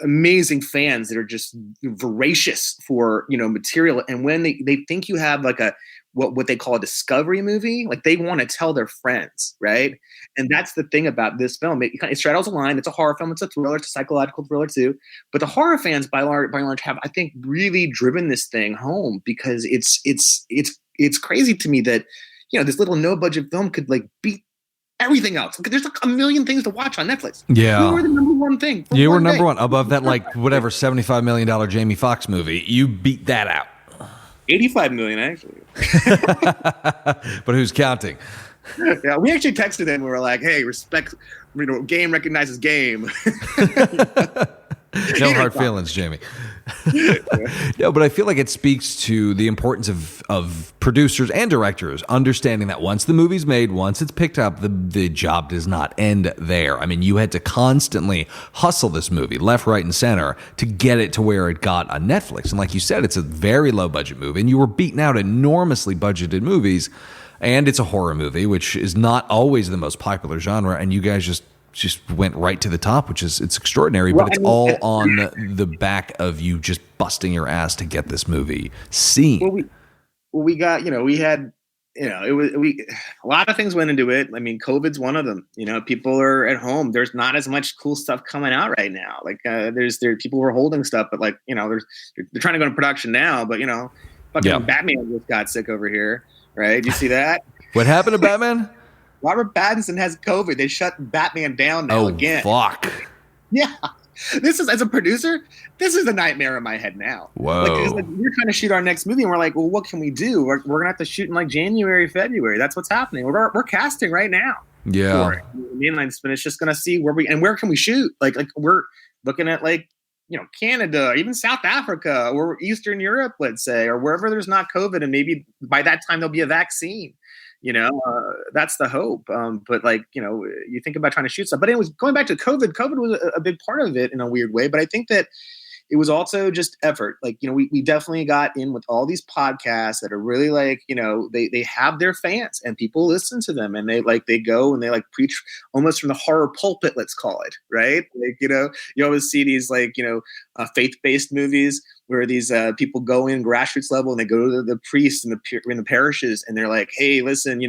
amazing fans that are just voracious for material. And when they think you have like what they call a discovery movie, like they want to tell their friends, right? And that's the thing about this film. It straddles a line. It's a horror film. It's a thriller. It's a psychological thriller too. But the horror fans, by and large, have, I think, really driven this thing home because it's crazy to me that this little no budget film could like beat everything else. There's like a million things to watch on Netflix. Yeah, we were the number one thing. You were number one above that like whatever $75 million Jamie Foxx movie. You beat that out. 85 million, actually. But who's counting? Yeah, we actually texted him. We were like, hey, respect, game recognizes game. No hard feelings, Jamie. No, but I feel like it speaks to the importance of producers and directors understanding that once the movie's made, once it's picked up, the job does not end there. I mean, you had to constantly hustle this movie left, right, and center to get it to where it got on Netflix. And like you said, it's a very low budget movie, and you were beating out enormously budgeted movies, and it's a horror movie, which is not always the most popular genre, and you guys just went right to the top, which is it's extraordinary, but it's all on the back of you just busting your ass to get this movie seen. We got, we had, a lot of things went into it. I mean, COVID's one of them. People are at home. There's not as much cool stuff coming out right now. Like there's people who are holding stuff, but like, they're trying to go into production now, but fucking Batman just got sick over here. Right. Do you see that? What happened to Batman? Robert Pattinson has COVID. They shut Batman down now again. Fuck. Yeah. This is, as a producer, this is a nightmare in my head now. Whoa. Like, we're trying to shoot our next movie, and we're like, well, what can we do? We're going to have to shoot in like January, February. That's what's happening. We're casting right now. Yeah. Mainline, but it's just going to see where can we shoot? Like we're looking at like, Canada, or even South Africa, or Eastern Europe, let's say, or wherever there's not COVID, and maybe by that time there'll be a vaccine. That's the hope. But like, you think about trying to shoot stuff. But anyways, going back to COVID was a big part of it in a weird way. But I think that it was also just effort. Like, we definitely got in with all these podcasts that are really like, they have their fans and people listen to them, and they go and they like preach almost from the horror pulpit, let's call it, right? Like, you always see these like, faith-based movies where these people go in grassroots level and they go to the priests in the parishes, and they're like, hey, listen,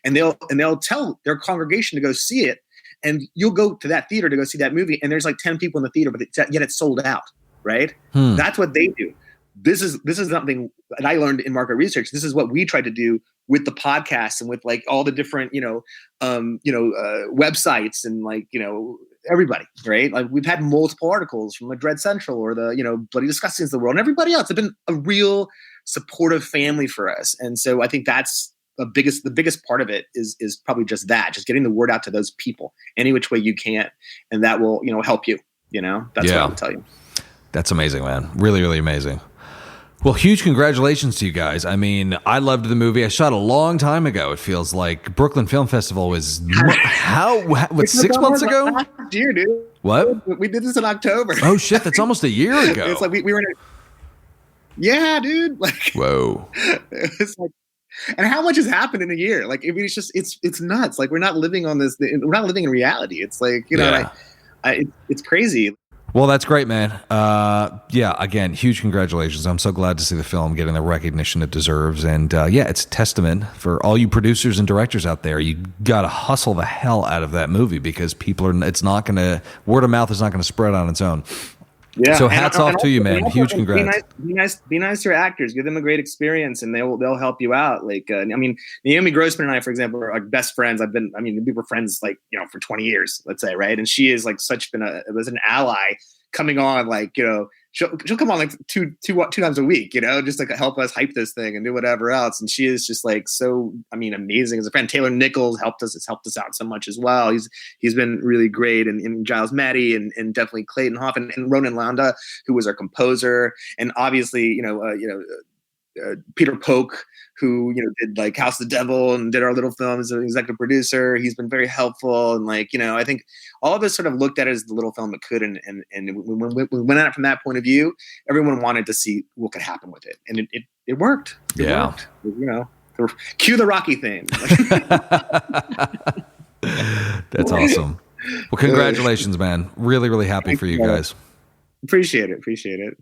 and they'll tell their congregation to go see it. And you'll go to that theater to go see that movie, and there's like 10 people in the theater, but yet it's sold out, right? That's what they do. This is something that I learned in market research. This is what we tried to do with the podcast and with like all the different, websites and like, everybody, right? Like we've had multiple articles from the Dread Central or the, Bloody Disgusting of the world and everybody else. Have been a real supportive family for us. And so I think that's the biggest part of it is probably just getting the word out to those people any which way you can. And that will, help you, that's what I would tell you. That's amazing, man. Really, really amazing. Well, huge congratulations to you guys. I mean, I loved the movie. I shot a long time ago. It feels like Brooklyn Film Festival was 6 months ago? Last year, dude. What? We did this in October. Oh shit, that's almost a year ago. It's like we were in yeah, dude. Like, whoa. It's like, and how much has happened in a year? Like, I mean, it's just it's nuts. Like, we're not living on this. We're not living in reality. It's like it's crazy. Well, that's great, man. Again, huge congratulations. I'm so glad to see the film getting the recognition it deserves. And it's a testament for all you producers and directors out there. You got to hustle the hell out of that movie because word of mouth is not going to spread on its own. Yeah. So hats off to you, man. Huge congrats. Be nice to your actors. Give them a great experience, and they'll help you out. Like, Naomi Grossman and I, for example, are like best friends. We were friends like for 20 years, let's say, right? And she is like was an ally coming on, like she'll come on like two times a week, just like help us hype this thing and do whatever else. And she is just like so, amazing as a friend. Taylor Nichols helped us out so much as well. He's been really great, and Giles Maddy and definitely Clayton Hoff and Ronan Landa, who was our composer, and obviously Peter Polk, who did like House of the Devil and did our little film as an executive producer. He's been very helpful, and I think all of us sort of looked at it as the little film it could, and when we went at it from that point of view, everyone wanted to see what could happen with it, and it worked. It worked. Cue the Rocky theme. That's awesome. Well, congratulations, man. Really, really happy for you guys. Appreciate it.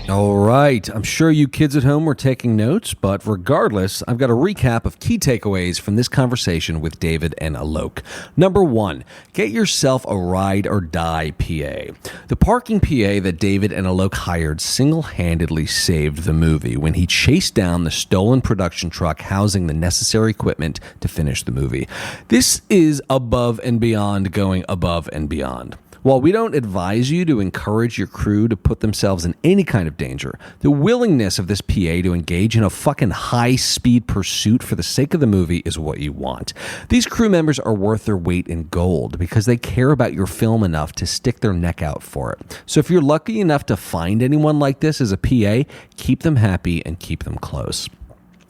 All right. I'm sure you kids at home were taking notes, but regardless, I've got a recap of key takeaways from this conversation with David and Alok. Number 1, get yourself a ride or die PA. The parking PA that David and Alok hired single-handedly saved the movie when he chased down the stolen production truck housing the necessary equipment to finish the movie. This is above and beyond going above and beyond. While we don't advise you to encourage your crew to put themselves in any kind of danger, the willingness of this PA to engage in a fucking high-speed pursuit for the sake of the movie is what you want. These crew members are worth their weight in gold because they care about your film enough to stick their neck out for it. So if you're lucky enough to find anyone like this as a PA, keep them happy and keep them close.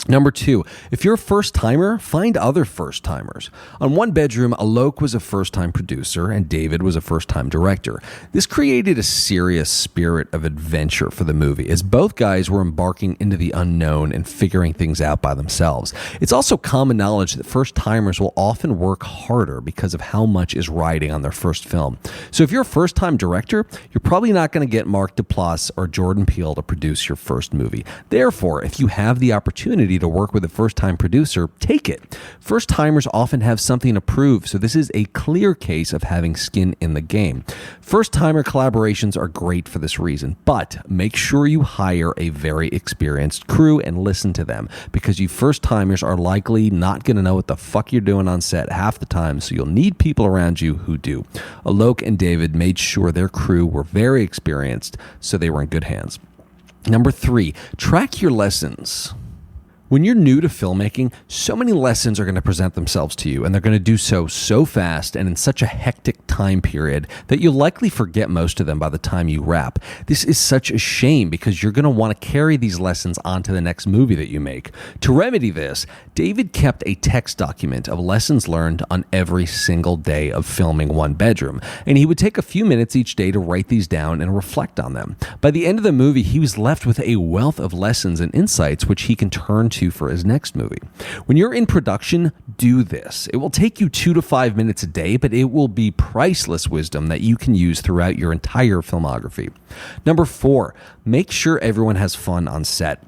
Number 2, if you're a first-timer, find other first-timers. On One Bedroom, Alok was a first-time producer and David was a first-time director. This created a serious spirit of adventure for the movie as both guys were embarking into the unknown and figuring things out by themselves. It's also common knowledge that first-timers will often work harder because of how much is riding on their first film. So if you're a first-time director, you're probably not going to get Mark Duplass or Jordan Peele to produce your first movie. Therefore, if you have the opportunity to work with a first-time producer, take it. First-timers often have something to prove, so this is a clear case of having skin in the game. First-timer collaborations are great for this reason, but make sure you hire a very experienced crew and listen to them, because you first-timers are likely not going to know what the fuck you're doing on set half the time, so you'll need people around you who do. Alok and David made sure their crew were very experienced, so they were in good hands. Number 3, track your lessons. When you're new to filmmaking, so many lessons are going to present themselves to you, and they're going to do so fast and in such a hectic time period that you'll likely forget most of them by the time you wrap. This is such a shame because you're going to want to carry these lessons onto the next movie that you make. To remedy this, David kept a text document of lessons learned on every single day of filming One Bedroom, and he would take a few minutes each day to write these down and reflect on them. By the end of the movie, he was left with a wealth of lessons and insights which he can turn to for his next movie. When you're in production, do this. It will take you 2 to 5 minutes a day, but it will be priceless wisdom that you can use throughout your entire filmography. Number 4, make sure everyone has fun on set.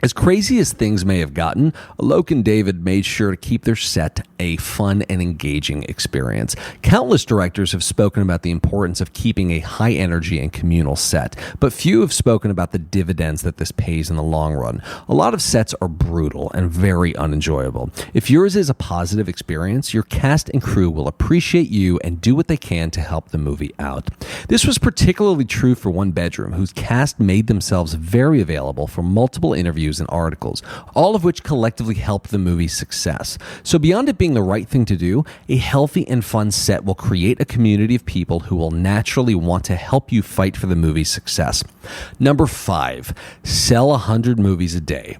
As crazy as things may have gotten, Alok and David made sure to keep their set a fun and engaging experience. Countless directors have spoken about the importance of keeping a high energy and communal set, but few have spoken about the dividends that this pays in the long run. A lot of sets are brutal and very unenjoyable. If yours is a positive experience, your cast and crew will appreciate you and do what they can to help the movie out. This was particularly true for One Bedroom, whose cast made themselves very available for multiple interviews and articles, all of which collectively helped the movie's success. So beyond it being the right thing to do, a healthy and fun set will create a community of people who will naturally want to help you fight for the movie's success. Number 5, sell 100 movies a day.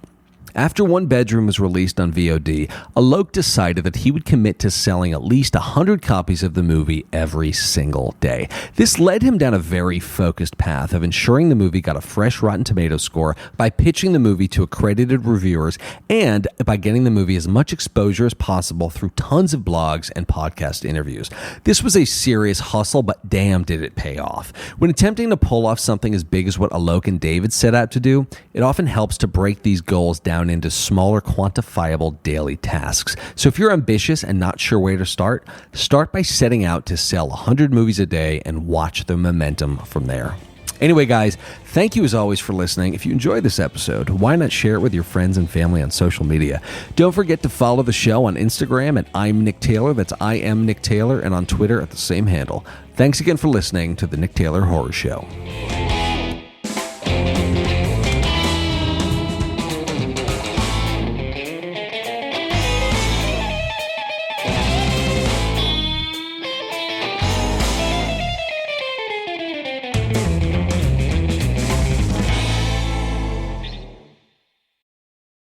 After One Bedroom was released on VOD, Alok decided that he would commit to selling at least 100 copies of the movie every single day. This led him down a very focused path of ensuring the movie got a fresh Rotten Tomatoes score by pitching the movie to accredited reviewers and by getting the movie as much exposure as possible through tons of blogs and podcast interviews. This was a serious hustle, but damn did it pay off. When attempting to pull off something as big as what Alok and David set out to do, it often helps to break these goals down into smaller, quantifiable daily tasks. So if you're ambitious and not sure where to start by setting out to sell 100 movies a day and watch the momentum from there. Anyway, guys, thank you as always for listening. If you enjoyed this episode, why not share it with your friends and family on social media? Don't forget to follow the show on Instagram at I'm Nick Taylor. That's I am Nick Taylor, and on Twitter at the same handle. Thanks again for listening to the Nick Taylor Horror Show.